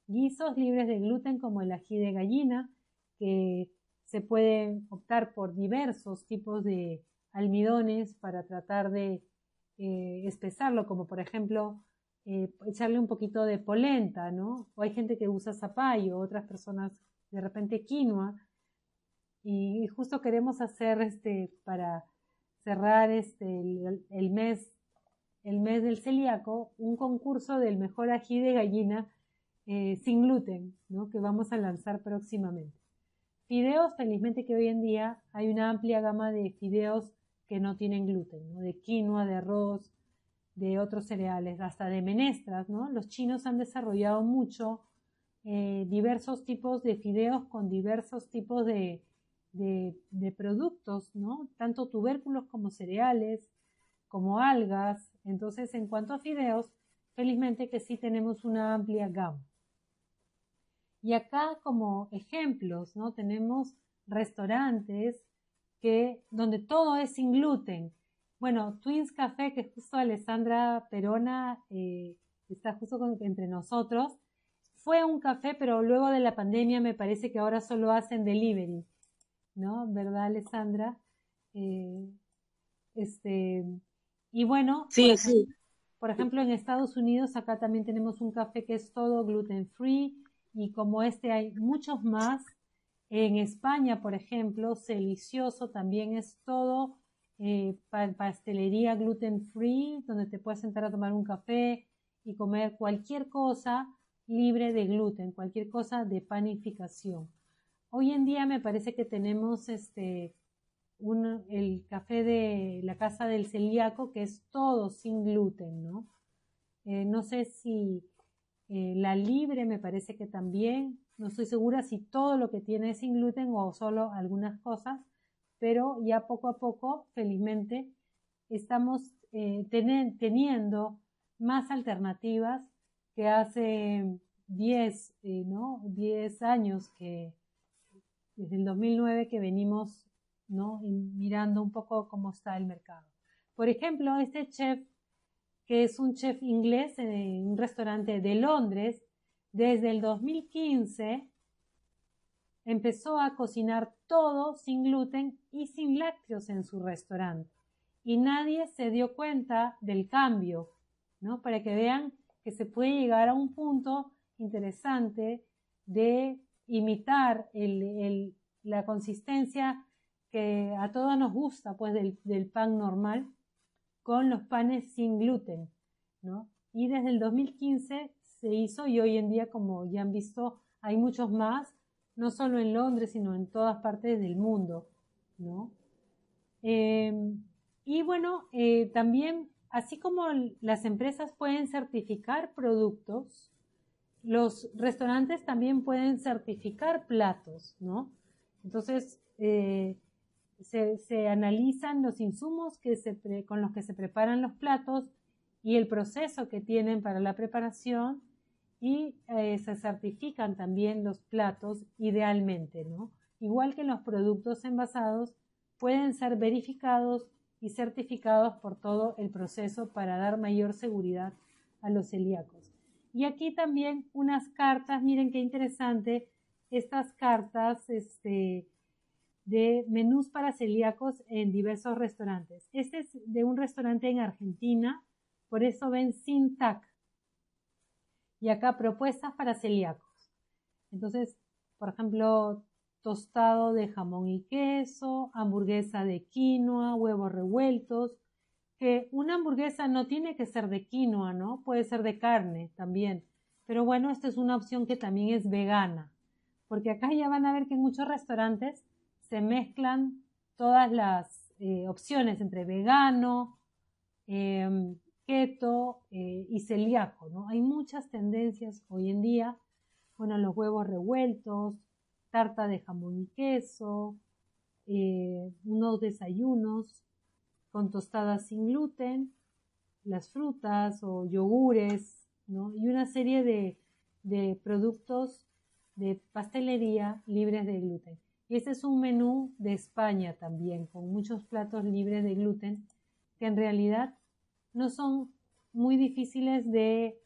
Guisos libres de gluten como el ají de gallina, que se pueden optar por diversos tipos de almidones para tratar de espesarlo, como por ejemplo echarle un poquito de polenta, ¿no? O hay gente que usa zapallo, otras personas de repente quinoa, y justo queremos hacer para cerrar el mes del celíaco, un concurso del mejor ají de gallina sin gluten, ¿no? Que vamos a lanzar próximamente. Fideos, felizmente que hoy en día hay una amplia gama de fideos que no tienen gluten, ¿no? De quinoa, de arroz, de otros cereales, hasta de menestras, ¿no? Los chinos han desarrollado mucho diversos tipos de fideos con diversos tipos de productos, ¿no? Tanto tubérculos como cereales, como algas. Entonces, en cuanto a fideos, felizmente que sí tenemos una amplia gama. Y acá como ejemplos, ¿no? Tenemos restaurantes donde todo es sin gluten. Bueno, Twins Café, que justo Alessandra Perona está justo entre nosotros, fue un café, pero luego de la pandemia me parece que ahora solo hacen delivery, ¿no? ¿Verdad, Alessandra? Eh, y bueno, Sí, sí. por ejemplo, en Estados Unidos acá también tenemos un café que es todo gluten free y como este hay muchos más. En España, por ejemplo, Celicioso también es todo pastelería gluten free, donde te puedes sentar a tomar un café y comer cualquier cosa libre de gluten, cualquier cosa de panificación. Hoy en día me parece que tenemos el café de la Casa del Celíaco, que es todo sin gluten, ¿no? No sé si la libre me parece que también, no estoy segura si todo lo que tiene es sin gluten o solo algunas cosas, pero ya poco a poco, felizmente, estamos teniendo más alternativas que hace 10, ¿no? 10 años que desde el 2009 que venimos, ¿no? Mirando un poco cómo está el mercado. Por ejemplo, este chef, que es un chef inglés en un restaurante de Londres, desde el 2015 empezó a cocinar todo sin gluten y sin lácteos en su restaurante. Y nadie se dio cuenta del cambio, ¿no? Para que vean que se puede llegar a un punto interesante de imitar la consistencia que a todos nos gusta, pues, del pan normal, con los panes sin gluten, ¿no? Y desde el 2015 se hizo, y hoy en día, como ya han visto, hay muchos más, no solo en Londres, sino en todas partes del mundo, ¿no? Y bueno, también, así como las empresas pueden certificar productos, los restaurantes también pueden certificar platos, ¿no? Entonces, se analizan los insumos con los que se preparan los platos y el proceso que tienen para la preparación, y se certifican también los platos idealmente, ¿no? Igual que los productos envasados, pueden ser verificados y certificados por todo el proceso para dar mayor seguridad a los celíacos. Y aquí también unas cartas, miren qué interesante, estas cartas de menús para celíacos en diversos restaurantes. Este es de un restaurante en Argentina, por eso ven sin TAC. Y acá propuestas para celíacos. Entonces, por ejemplo, tostado de jamón y queso, hamburguesa de quinoa, huevos revueltos, que una hamburguesa no tiene que ser de quinoa, ¿no? Puede ser de carne también. Pero bueno, esta es una opción que también es vegana, porque acá ya van a ver que en muchos restaurantes se mezclan todas las opciones entre vegano, keto y celíaco, ¿no? Hay muchas tendencias hoy en día. Bueno, los huevos revueltos, tarta de jamón y queso, unos desayunos con tostadas sin gluten, las frutas o yogures, ¿no? Y una serie de productos de pastelería libres de gluten. Y este es un menú de España también, con muchos platos libres de gluten, que en realidad no son muy difíciles de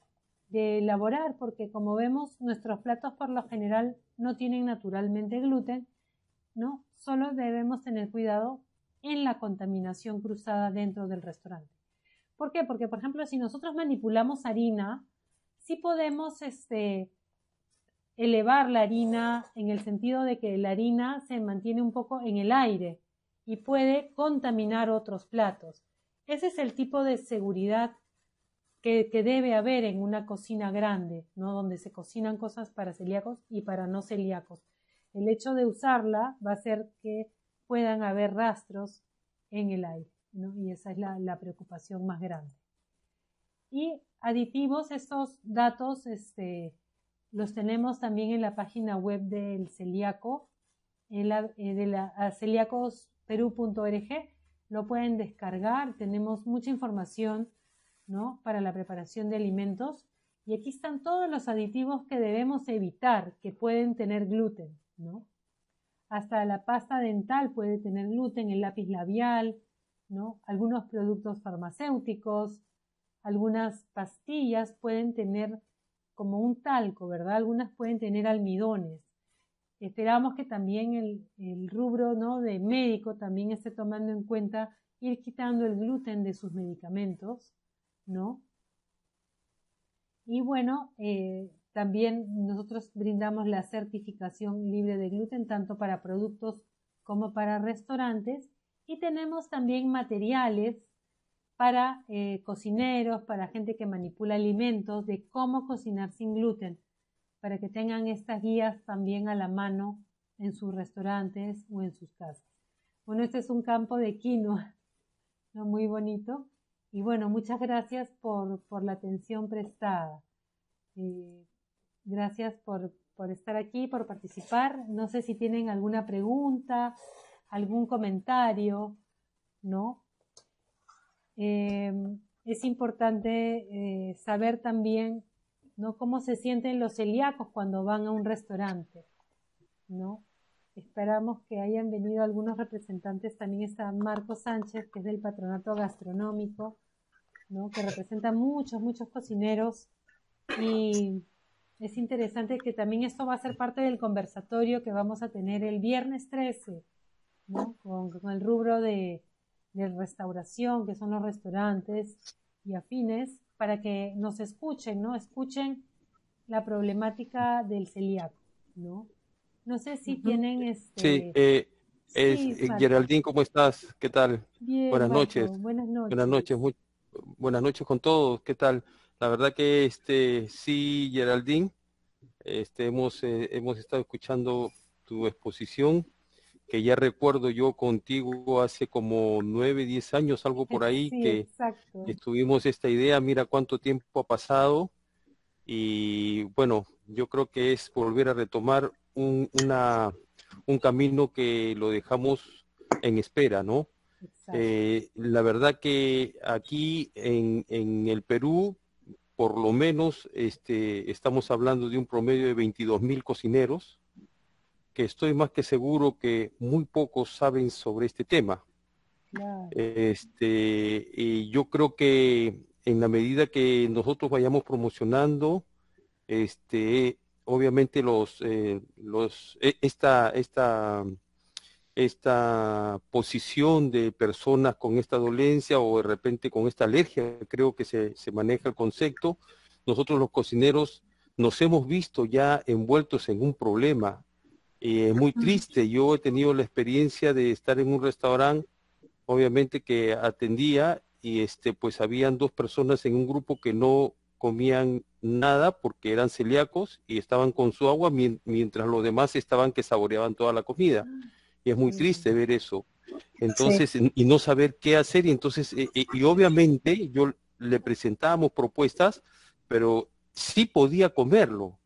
elaborar, porque como vemos, nuestros platos por lo general no tienen naturalmente gluten, ¿no? Solo debemos tener cuidado en la contaminación cruzada dentro del restaurante. ¿Por qué? Porque, por ejemplo, si nosotros manipulamos harina, sí podemos elevar la harina en el sentido de que la harina se mantiene un poco en el aire y puede contaminar otros platos. Ese es el tipo de seguridad que debe haber en una cocina grande, ¿no? Donde se cocinan cosas para celíacos y para no celíacos. El hecho de usarla va a hacer que puedan haber rastros en el aire, ¿no? Y esa es la preocupación más grande. Y aditivos, estos datos los tenemos también en la página web del celíaco, de la celiacosperú.org. Lo pueden descargar, tenemos mucha información, ¿no? Para la preparación de alimentos, y aquí están todos los aditivos que debemos evitar, que pueden tener gluten, ¿no? Hasta la pasta dental puede tener gluten, el lápiz labial, ¿no? Algunos productos farmacéuticos, algunas pastillas pueden tener como un talco, ¿verdad? Algunas pueden tener almidones. Esperamos que también el rubro, ¿no?, de médico también esté tomando en cuenta ir quitando el gluten de sus medicamentos, ¿no? Y bueno, también nosotros brindamos la certificación libre de gluten tanto para productos como para restaurantes, y tenemos también materiales para cocineros, para gente que manipula alimentos, de cómo cocinar sin gluten, para que tengan estas guías también a la mano en sus restaurantes o en sus casas. Bueno, este es un campo de quinoa, ¿no? Muy bonito. Y bueno, muchas gracias por la atención prestada. Gracias por estar aquí, por participar. No sé si tienen alguna pregunta, algún comentario, ¿no? Es importante saber también, ¿no?, cómo se sienten los celíacos cuando van a un restaurante, ¿no? Esperamos que hayan venido algunos representantes. También está Marco Sánchez, que es del Patronato Gastronómico, ¿no?, que representa muchos cocineros, y es interesante que también esto va a ser parte del conversatorio que vamos a tener el viernes 13, ¿no?, con el rubro de restauración, que son los restaurantes y afines, para que nos escuchen, ¿no? Escuchen la problemática del celíaco, ¿no? No sé si tienen Sí, Sí, Marco. Geraldine, ¿cómo estás? ¿Qué tal? Bien, Buenas noches. Marco. Buenas Buenas noches. noches, buenas noches con todos. ¿Qué tal? La verdad que sí, Geraldine, hemos estado escuchando tu exposición, que ya recuerdo yo contigo hace como 9, 10 años, algo por ahí, Sí, que exacto. estuvimos esta idea. Mira cuánto tiempo ha pasado y bueno, yo creo que es volver a retomar un camino que lo dejamos en espera, ¿no? Exacto. La verdad que aquí en el Perú, por lo menos, estamos hablando de un promedio de 22.000 cocineros, que estoy más que seguro que muy pocos saben sobre este tema. Claro. Y yo creo que en la medida que nosotros vayamos promocionando, obviamente esta posición de personas con esta dolencia o de repente con esta alergia, creo que se maneja el concepto. Nosotros los cocineros nos hemos visto ya envueltos en un problema muy triste. Yo he tenido la experiencia de estar en un restaurante, obviamente que atendía y pues habían dos personas en un grupo que no comían nada porque eran celíacos y estaban con su agua mientras los demás estaban que saboreaban toda la comida. Y es muy Sí, triste ver eso. Sí, Entonces, y no saber qué hacer, y entonces, y obviamente yo le presentábamos propuestas, pero sí podía comerlo.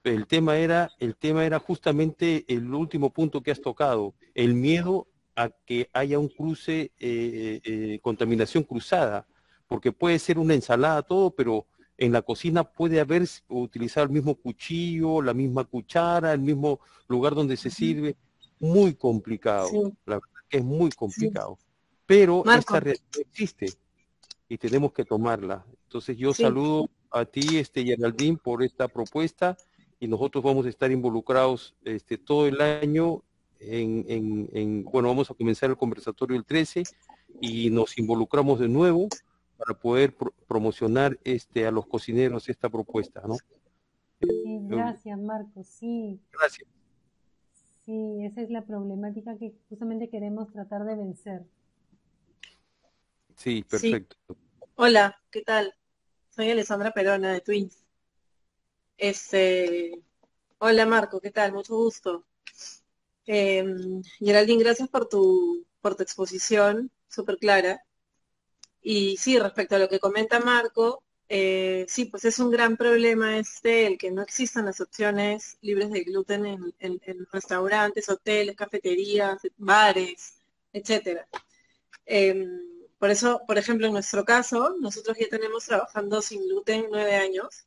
El tema era justamente el último punto que has tocado, el miedo a que haya un cruce, contaminación cruzada, porque puede ser una ensalada, todo, pero en la cocina puede haber utilizado el mismo cuchillo, la misma cuchara, el mismo lugar donde se sirve, muy complicado, sí, la verdad que es muy sí. complicado, pero esta Marco, realidad existe y tenemos que tomarla. Entonces yo sí, saludo a ti, Geraldine, por esta propuesta y nosotros vamos a estar involucrados todo el año bueno, vamos a comenzar el conversatorio el 13 y nos involucramos de nuevo para poder promocionar a los cocineros esta propuesta, ¿no? sí, Eh, gracias, Marco. Sí, Gracias. sí, esa es la problemática que justamente queremos tratar de vencer. Sí, sí. perfecto. Hola, ¿qué tal? Soy Alessandra Perona de Twins. Este, hola Marco, ¿qué tal? Mucho gusto. Geraldine, gracias por tu exposición, súper clara. Y sí, respecto a lo que comenta Marco, sí, pues es un gran problema el que no existan las opciones libres de gluten en restaurantes, hoteles, cafeterías, bares, etcétera. Por eso, por ejemplo, en nuestro caso, nosotros ya tenemos trabajando sin gluten 9 años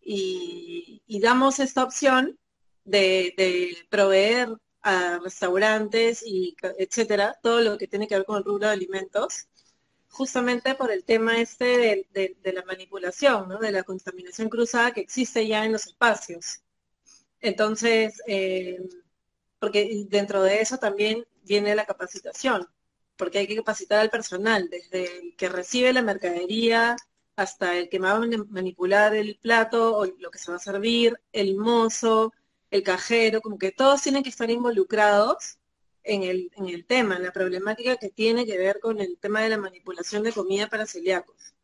y damos esta opción de proveer a restaurantes y etcétera, todo lo que tiene que ver con el rubro de alimentos, justamente por el tema de la manipulación, ¿no? De la contaminación cruzada que existe ya en los espacios. Entonces, porque dentro de eso también viene la capacitación, porque hay que capacitar al personal, desde el que recibe la mercadería hasta el que va a manipular el plato o lo que se va a servir, el mozo, el cajero, como que todos tienen que estar involucrados en el tema, en la problemática que tiene que ver con el tema de la manipulación de comida para celíacos.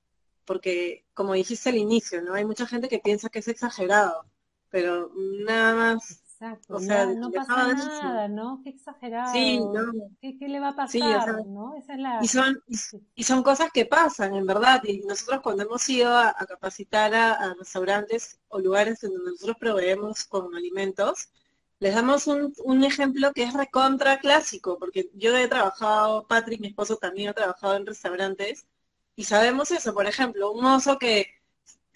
Porque, como dijiste al inicio, ¿no? Hay mucha gente que piensa que es exagerado, pero nada más, Exacto, o sea, no pasa dejaba de eso. nada, ¿no? Qué Sí, exagerado. no, ¿Qué le va a sí, o sea, pasar? ¿No? Esa es y la... son, y, y son cosas que pasan, en verdad, y nosotros cuando hemos ido a capacitar a restaurantes o lugares en donde nosotros proveemos con alimentos, les damos un ejemplo que es recontra clásico, porque yo he trabajado, Patrick, mi esposo, también ha trabajado en restaurantes, y sabemos eso, por ejemplo, un mozo que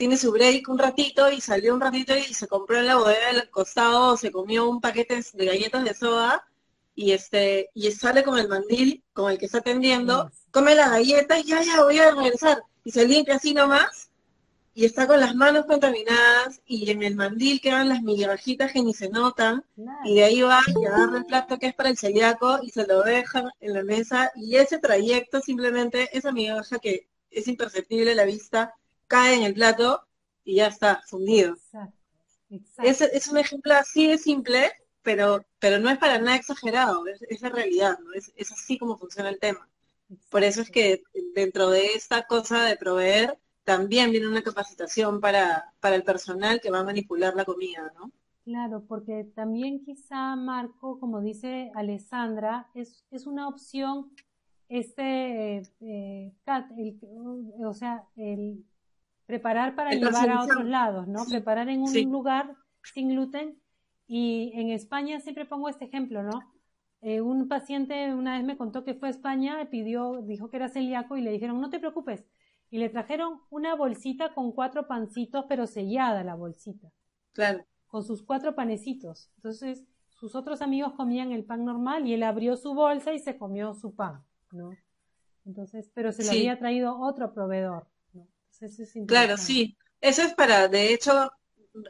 tiene su break un ratito y salió un ratito y se compró en la bodega del costado, se comió un paquete de galletas de soda y sale con el mandil con el que está atendiendo, Es, come la galleta y ya voy a regresar. Y se limpia así nomás y está con las manos contaminadas y en el mandil quedan las migajitas que ni se notan. Y de claro, ahí va y agarra el plato que es para el celíaco y se lo deja en la mesa. Y ese trayecto, simplemente, esa migaja que es imperceptible a la vista, cae en el plato y ya está, fundido. exacto, Es, exacto. es un ejemplo así de simple, pero no es para nada exagerado, es la realidad, ¿no? Es así como funciona el tema. Por eso es Exacto. que dentro de esta cosa de proveer, también viene una capacitación para el personal que va a manipular la comida, ¿no? Claro, porque también quizá Marco, como dice Alessandra, es una opción o sea, el preparar para El llevar a otros transformación, lados, ¿no? sí, Preparar en un sí, lugar sin gluten. Y en España siempre pongo este ejemplo, ¿no? Un paciente una vez me contó que fue a España, dijo que era celíaco y le dijeron, no te preocupes. Y le trajeron una bolsita con 4 pancitos, pero sellada la bolsita, claro, con sus 4 panecitos. Entonces, sus otros amigos comían el pan normal y él abrió su bolsa y se comió su pan, ¿no? Entonces, pero se lo sí, había traído otro proveedor, ¿no? Entonces, eso es claro, interesante. sí. Eso es para, de hecho,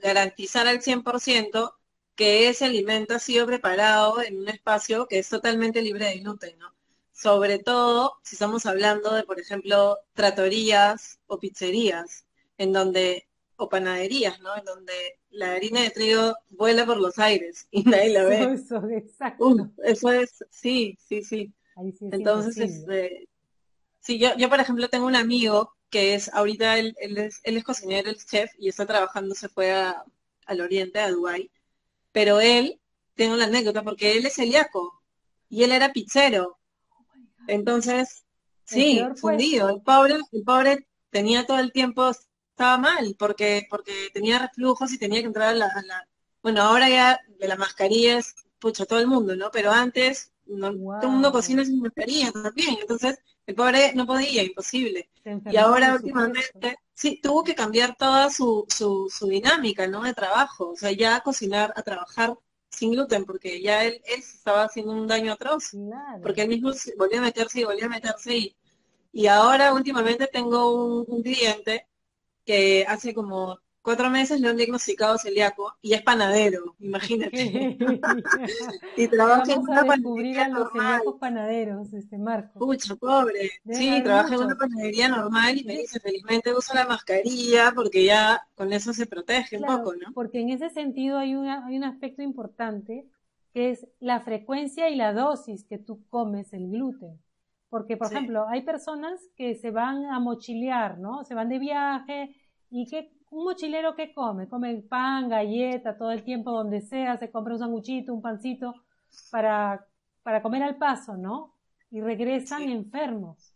garantizar al 100% que ese alimento ha sido preparado en un espacio que es totalmente libre de gluten, ¿no? Sobre todo si estamos hablando de, por ejemplo, tratorías o pizzerías, en donde, o panaderías, ¿no? En donde la harina de trigo vuela por los aires y nadie la ve. Exacto. Eso es, sí, sí, sí. Ahí sí es Entonces, imposible. sí, yo por ejemplo tengo un amigo que es, ahorita él es cocinero, él es chef y está trabajando, se fue al oriente, a Dubái, pero él, tengo la anécdota porque él es celíaco y él era pizzero. Oh my God. Entonces, El sí, peor fundido. puesto. El pobre tenía todo el tiempo, estaba mal, porque tenía reflujos y tenía que entrar bueno, ahora ya de la mascarilla es, pucha, todo el mundo, ¿no? Pero antes, no, todo el mundo Wow. cocina sin mascarilla también. Entonces, el pobre no podía, imposible. Se Y enfermó, por ahora supuesto. últimamente, sí, tuvo que cambiar toda su dinámica, ¿no? De trabajo. O sea, ya a cocinar, a trabajar sin gluten, porque ya él se estaba haciendo un daño atroz porque Claro. él mismo volvió a meterse y volvió a meterse y ahora últimamente tengo un cliente que hace como 4 meses le han diagnosticado celíaco y es panadero, Ok. imagínate. Y trabaja en Vamos a una descubrir panadería a los normal. celíacos panaderos, Marco. Pucha, pobre. Deben Sí, haber trabaja en una muchos. panadería normal y me dice, felizmente usa la mascarilla porque ya con eso se protege un Claro, poco, ¿no? porque en ese sentido hay un aspecto importante que es la frecuencia y la dosis que tú comes el gluten. Porque, por Sí, ejemplo, hay personas que se van a mochilear, ¿no? Se van de viaje y que un mochilero que come, come pan, galleta, todo el tiempo donde sea, se compra un sanguchito, un pancito para, para comer al paso, ¿no? Y regresan sí, enfermos,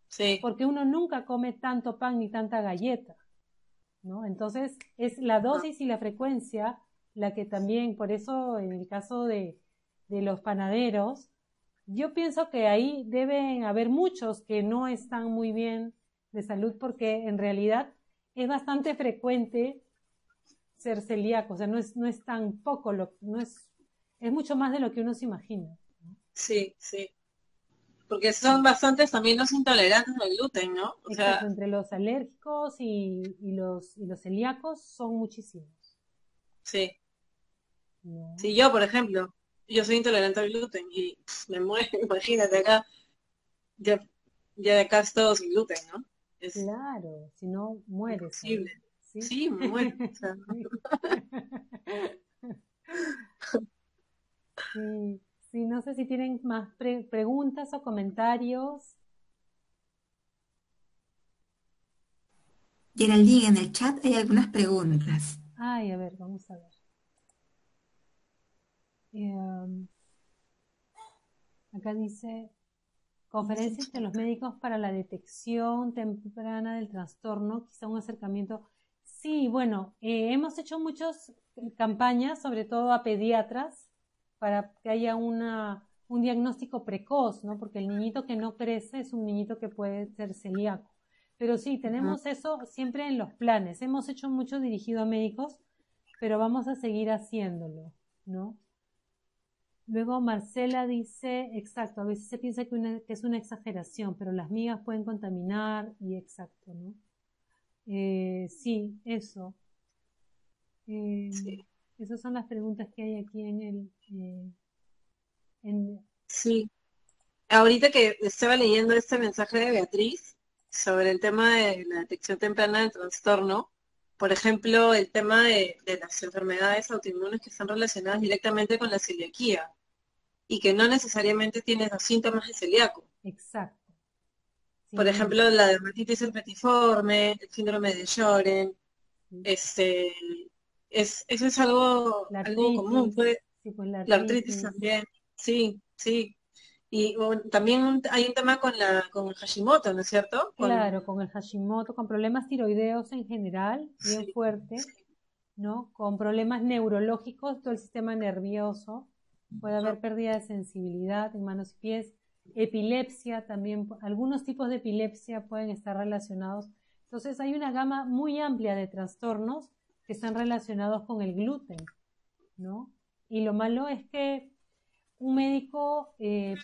sí. porque uno nunca come tanto pan ni tanta galleta. ¿No? Entonces, es la Ajá. dosis y la frecuencia la que también, por eso en el caso de los panaderos, yo pienso que ahí deben haber muchos que no están muy bien de salud porque en realidad es bastante frecuente ser celíaco, o sea, no es tan poco, es mucho más de lo que uno se imagina. ¿No? Sí, sí. Porque son Sí. bastantes también los intolerantes al gluten, ¿no? O Exacto, sea, entre los alérgicos y los celíacos son muchísimos. sí. ¿No? Sí, yo, por ejemplo, yo soy intolerante al gluten y me muero, imagínate acá, ya, ya de acá es todo sin gluten, ¿no? Es Claro, si no mueres ahí, imposible. ¿sí? Sí, me muero. O sea, Sí. Sí, sí, no sé si tienen más preguntas o comentarios. Geraldine, en el chat hay algunas preguntas. Ay, a ver, vamos a ver. Eh, acá dice, conferencias de los médicos para la detección temprana del trastorno, quizá un acercamiento. Sí, bueno, hemos hecho muchas campañas, sobre todo a pediatras, para que haya un diagnóstico precoz, ¿no? Porque el niñito que no crece es un niñito que puede ser celíaco. Pero sí, ujú. tenemos eso siempre en los planes. Hemos hecho mucho dirigido a médicos, pero vamos a seguir haciéndolo, ¿no? Luego Marcela dice, exacto, a veces se piensa que es una exageración, pero las migas pueden contaminar y exacto, ¿no? Sí, eso. Eh, Sí, esas son las preguntas que hay aquí en, sí. Ahorita que estaba leyendo este mensaje de Beatriz sobre el tema de la detección temprana del trastorno, por ejemplo, el tema de las enfermedades autoinmunes que están relacionadas directamente con la celiaquía y que no necesariamente tienen los síntomas de celíaco. Exacto. Por Sí, ejemplo, la dermatitis herpetiforme, el síndrome de Sjögren, sí. eso es algo, La algo común. artritis, sí, pues la La artritis artritis. también, sí, sí. Y bueno, también hay un tema con el Hashimoto, ¿no es cierto? Claro, con el Hashimoto, con problemas tiroideos en general, bien Sí, fuerte, ¿no? Con problemas neurológicos, todo el sistema nervioso, puede haber pérdida de sensibilidad en manos y pies, epilepsia también, algunos tipos de epilepsia pueden estar relacionados. Entonces hay una gama muy amplia de trastornos que están relacionados con el gluten, ¿no? Y lo malo es que un médico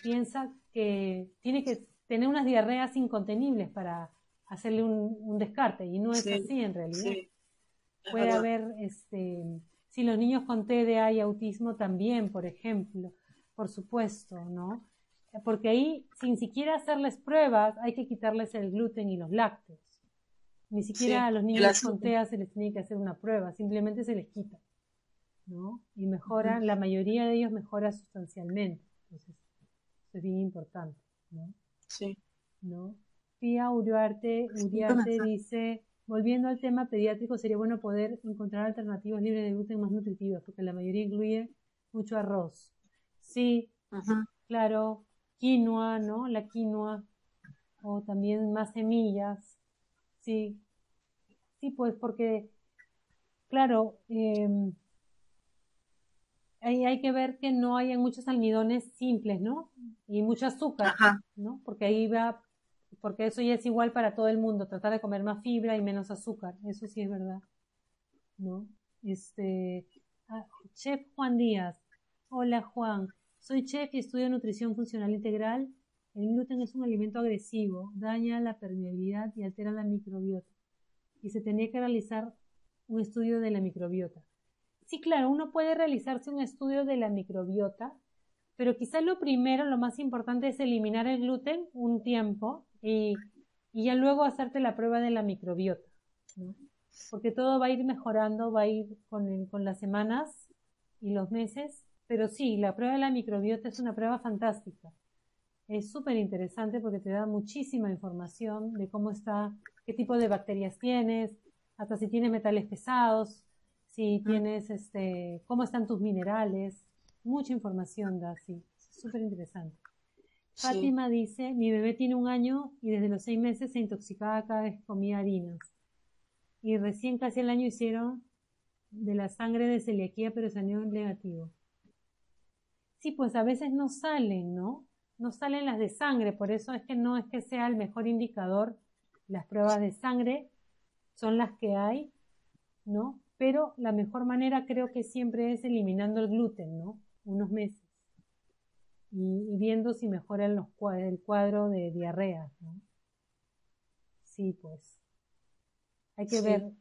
piensa que tiene que tener unas diarreas incontenibles para hacerle un descarte, y no es sí, así en realidad. sí, es Puede verdad. haber, si los niños con TDA y autismo también, por ejemplo, por supuesto, ¿no? Porque ahí, sin siquiera hacerles pruebas, hay que quitarles el gluten y los lácteos. Ni siquiera Sí, a los el niños con azúcar. TEA se les tiene que hacer una prueba, simplemente se les quita, ¿no? Y Ujú. mejora, la mayoría de ellos mejora sustancialmente. Entonces, eso es bien importante, ¿no? Sí. ¿No? Pía Uriarte Entonces, dice, volviendo al tema pediátrico, sería bueno poder encontrar alternativas libres de gluten más nutritivas, porque la mayoría incluye mucho arroz. Sí, ujú, claro, quinoa, ¿no? La quinoa, o también más semillas. Sí, sí, pues porque, claro, hay que ver que no hayan muchos almidones simples, ¿no? Y mucho azúcar, ajá, ¿no? Porque ahí va, porque eso ya es igual para todo el mundo, tratar de comer más fibra y menos azúcar, eso sí es verdad, ¿no? Este, Chef Juan Díaz, hola Juan, soy chef y estudio nutrición funcional integral. El gluten es un alimento agresivo, daña la permeabilidad y altera la microbiota. Y se tenía que realizar un estudio de la microbiota. Sí, claro, uno puede realizarse un estudio de la microbiota, pero quizás lo primero, lo más importante es eliminar el gluten un tiempo y ya luego hacerte la prueba de la microbiota, ¿no? Porque todo va a ir mejorando, va a ir con las semanas y los meses, pero sí, la prueba de la microbiota es una prueba fantástica. Es súper interesante porque te da muchísima información de cómo está, qué tipo de bacterias tienes, hasta si tienes metales pesados, si mm, tienes, cómo están tus minerales, mucha información da, sí, súper interesante. sí. Fátima dice, mi bebé tiene 1 año y desde los 6 meses se intoxicaba cada vez que comía harinas. Y recién casi el año hicieron de la sangre de celiaquía, pero salió negativo. Sí, pues a veces no salen, ¿no? No salen las de sangre, por eso es que no es que sea el mejor indicador. Las pruebas de sangre son las que hay, ¿no? Pero la mejor manera creo que siempre es eliminando el gluten, ¿no? Unos meses. Y viendo si mejora el cuadro de diarrea, ¿no? Sí, pues. Hay que Sí. ver.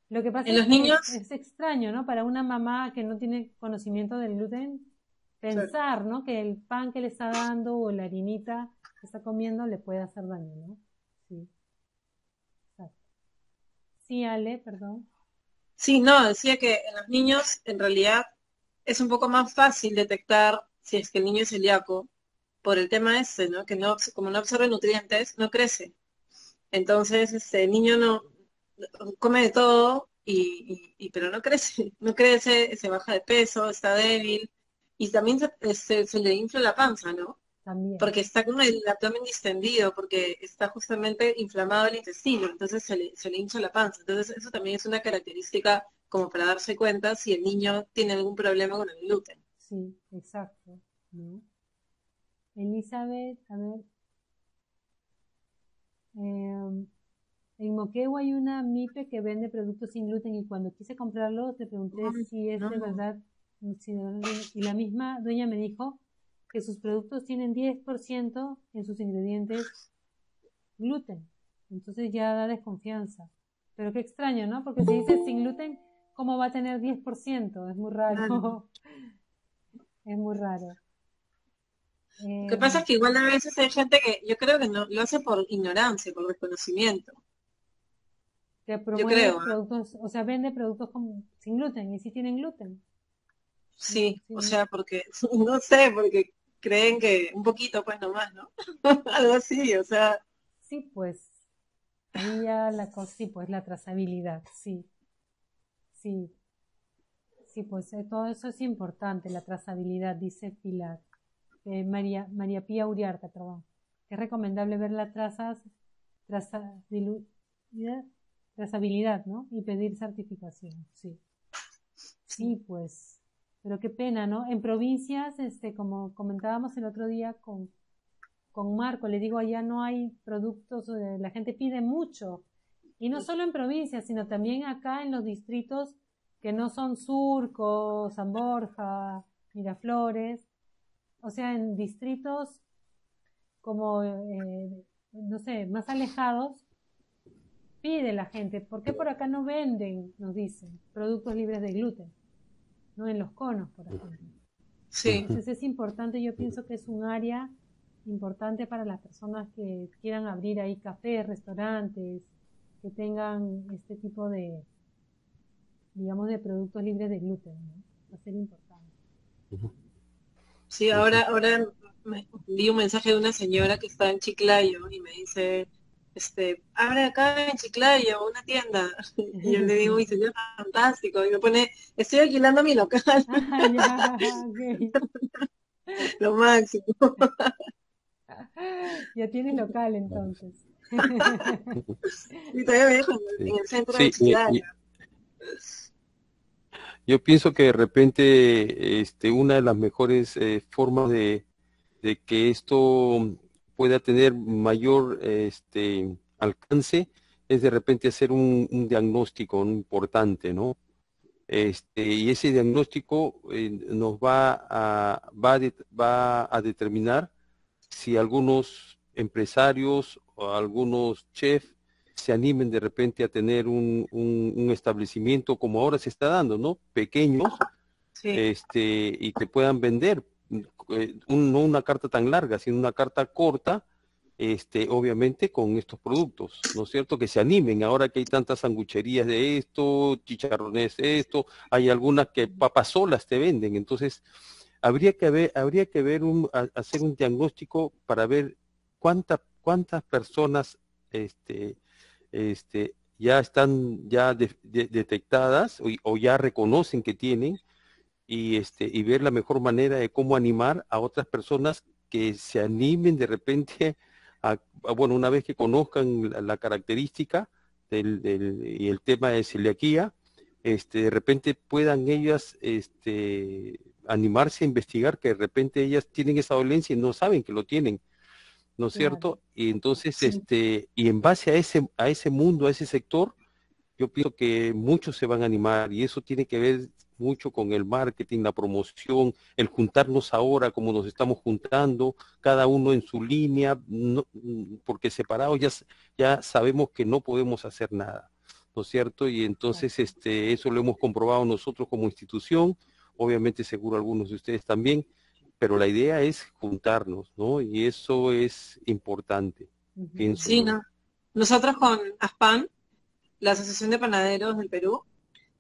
Lo que pasa En es los que niños, es extraño, ¿no? Para una mamá que no tiene conocimiento del gluten, claro. pensar, ¿no? Que el pan que le está dando o la harinita que está comiendo le puede hacer daño, ¿no? Sí, exacto. Sí, Ale, perdón. Sí, no, decía que en los niños en realidad es un poco más fácil detectar si es que el niño es celíaco por el tema ese, ¿no? Que no, como no absorbe nutrientes, no crece. Entonces, el niño no come de todo pero no crece, no crece, se baja de peso, está débil y también se le infla la panza, ¿no? También. Porque está con el abdomen distendido, porque está justamente inflamado el intestino, entonces se le hincha la panza. Entonces, eso también es una característica como para darse cuenta si el niño tiene algún problema con el gluten. Sí, exacto, ¿no? Elizabeth, a ver, en Moquegua hay una MIPE que vende productos sin gluten y cuando quise comprarlos le pregunté Ay, si es de no, verdad, y la misma dueña me dijo que sus productos tienen 10% en sus ingredientes gluten. Entonces ya da desconfianza. Pero qué extraño, ¿no? Porque si dice sin gluten, ¿cómo va a tener 10%? Es muy claro. raro. Es muy raro. Lo que pasa Eh, es que igual a veces hay gente que yo creo que no lo hace por ignorancia, por desconocimiento. que yo promueve creo, ¿ah? productos, o sea, vende productos sin gluten, y si tienen gluten. Sí, o Sí, sea, porque, no sé, porque creen que un poquito, pues nomás, ¿no? Algo así, o sea, sí, pues, ahí ya la cosa, sí, pues la trazabilidad, sí, sí, sí, pues todo eso es importante, la trazabilidad, dice Pilar, María Pía Uriarte, perdón, que es recomendable ver la trazabilidad, trazabilidad, ¿no? Y pedir certificación, sí. sí, Sí, pues, pero qué pena, ¿no? En provincias, como comentábamos el otro día con Marco, le digo, allá no hay productos, la gente pide mucho. Y no solo en provincias, sino también acá en los distritos que no son Surco, San Borja, Miraflores, o sea, en distritos como, no sé, más alejados, pide la gente. ¿Por qué por acá no venden, nos dicen, productos libres de gluten? No en los conos, por ejemplo. sí. Entonces es importante, yo pienso que es un área importante para las personas que quieran abrir ahí cafés, restaurantes, que tengan este tipo de, digamos, de productos libres de gluten, ¿no? Va a ser importante. Ujú, Sí, ujú. ahora me vi un mensaje de una señora que está en Chiclayo y me dice, abre acá en Chiclayo una tienda. Y yo le digo, uy, sería fantástico. Y me pone, estoy alquilando mi local, Ah, ya, ok. lo máximo. Ya tienes local entonces. Y todavía me dejo Sí, en el centro de sí, Chiclayo. yo pienso que de repente una de las mejores formas de que esto pueda tener mayor alcance es de repente hacer un diagnóstico importante, ¿no? Y ese diagnóstico nos va a determinar si algunos empresarios o algunos chefs se animen de repente a tener un establecimiento como ahora se está dando, ¿no? Pequeños, Sí, y que puedan vender, no una carta tan larga, sino una carta corta, obviamente con estos productos, ¿no es cierto? Que se animen, ahora que hay tantas sangucherías de esto, chicharrones de esto, hay algunas que papas solas te venden, entonces habría que ver hacer un diagnóstico para ver cuántas personas ya están ya detectadas o ya reconocen que tienen y ver la mejor manera de cómo animar a otras personas que se animen de repente bueno, una vez que conozcan la característica y el tema de celiaquía, de repente puedan ellas animarse a investigar que de repente ellas tienen esa dolencia y no saben que lo tienen, ¿no es Claro, cierto? Y entonces, sí. y en base a ese mundo, a ese sector, yo pienso que muchos se van a animar y eso tiene que ver mucho con el marketing, la promoción, el juntarnos ahora como nos estamos juntando, cada uno en su línea, porque separados ya sabemos que no podemos hacer nada, ¿no es cierto? Y entonces exacto. eso lo hemos comprobado nosotros como institución, obviamente seguro algunos de ustedes también, pero la idea es juntarnos, ¿no? Y eso es importante, Ujú. pienso Sí, yo. ¿no? Nosotros con ASPAN, la Asociación de Panaderos del Perú,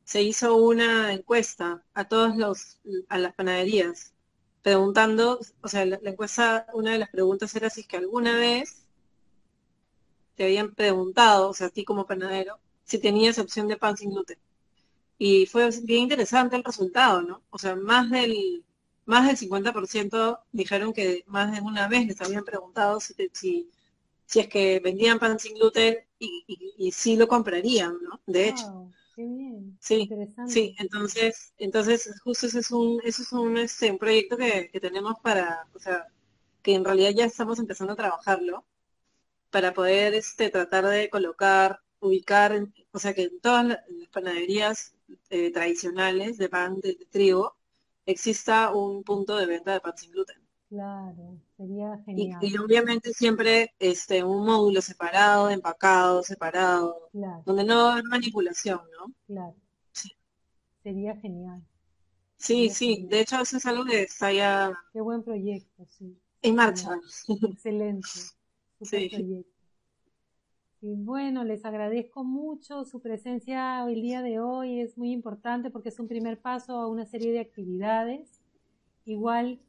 se hizo una encuesta a las panaderías, preguntando, o sea, la encuesta, una de las preguntas era si es que alguna vez te habían preguntado, o sea, a ti como panadero, si tenías opción de pan sin gluten. Y fue bien interesante el resultado, ¿no? O sea, más del 50% dijeron que más de una vez les habían preguntado si es que vendían pan sin gluten y sí lo comprarían, ¿no? De hecho. Wow, qué bien, Sí, sí, interesante. entonces justo ese es un proyecto que tenemos o sea, que en realidad ya estamos empezando a trabajarlo para poder tratar de ubicar, o sea, que en todas las panaderías tradicionales de pan de trigo exista un punto de venta de pan sin gluten. Claro, sería Y genial. obviamente siempre un módulo separado, empacado, separado, Claro, donde no va a haber manipulación, ¿no? claro, Sí. sería genial, Sí, sería sí, genial. de hecho eso es algo que está ya Qué buen proyecto, sí. en Excelente, marcha. excelente, super Sí, proyecto. Y bueno, les agradezco mucho su presencia el día de hoy, es muy importante porque es un primer paso a una serie de actividades. Igual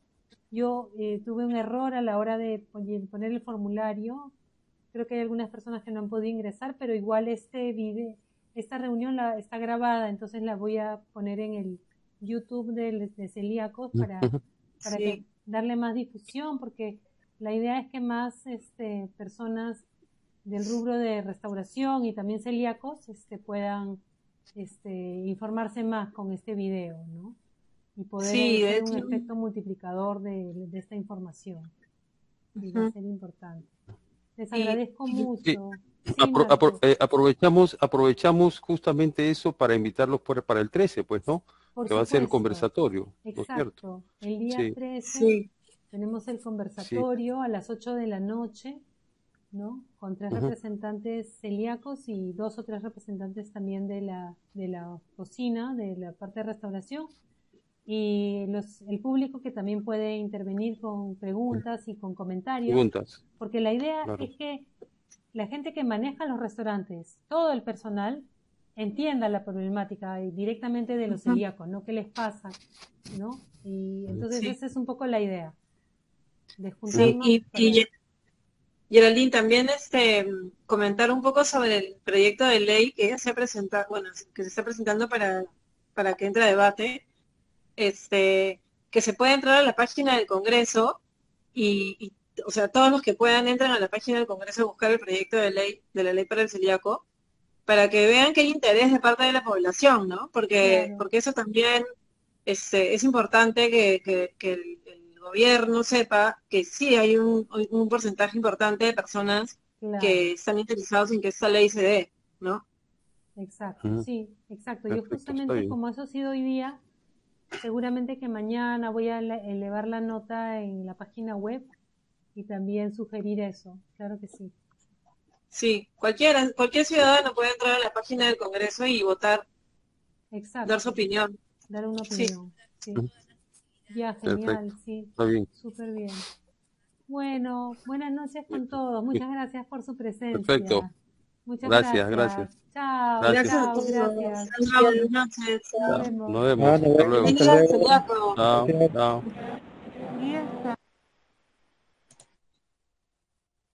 yo tuve un error a la hora de poner el formulario. Creo que hay algunas personas que no han podido ingresar, pero igual esta reunión está grabada, entonces la voy a poner en el YouTube de Celíacos para que darle más difusión, porque la idea es que más personas del rubro de restauración y también celíacos puedan informarse más con este video, ¿no? Y poder hacer un efecto multiplicador de esta información. Y va a ser importante. Les agradezco mucho. Aprovechamos justamente eso para invitarlos para el 13, pues, ¿no? Que va a ser el conversatorio. Exacto. El día 13 tenemos el conversatorio a las 8 de la noche, ¿no? Con 3 representantes celíacos y 2 o 3 representantes también de la cocina, de la parte de restauración. Y el público que también puede intervenir con preguntas y con comentarios. Porque la idea es que la gente que maneja los restaurantes, todo el personal, entienda la problemática directamente de los celíacos, ¿no? ¿Qué les pasa? ¿No? Y entonces esa es un poco la idea. De juntarnos Geraldine, también comentar un poco sobre el proyecto de ley que ya se ha presentado, bueno, que se está presentando para que entre a debate, que se puede entrar a la página del Congreso y o sea, todos los que puedan entran a la página del Congreso a buscar el proyecto de la ley para el celíaco, para que vean que hay interés de parte de la población, ¿no? Porque eso también es importante que el gobierno sepa que sí hay un porcentaje importante de personas que están interesados en que esta ley se dé, ¿no? Exacto, sí, exacto. Yo justamente como eso ha sido hoy día, seguramente que mañana voy a elevar la nota en la página web y también sugerir eso, claro que sí. Sí, cualquier ciudadano puede entrar a la página del Congreso y votar, dar su opinión. Dar una opinión, sí. Ya, genial, sí. Está bien. Súper bien. Bueno, buenas noches con todos. Muchas gracias por su presencia. Perfecto. Muchas gracias. Chao, Gracias chao, a todos. gracias. Buenas noches. Nos vemos. Nos vemos. Hasta luego. Hasta luego. Chao.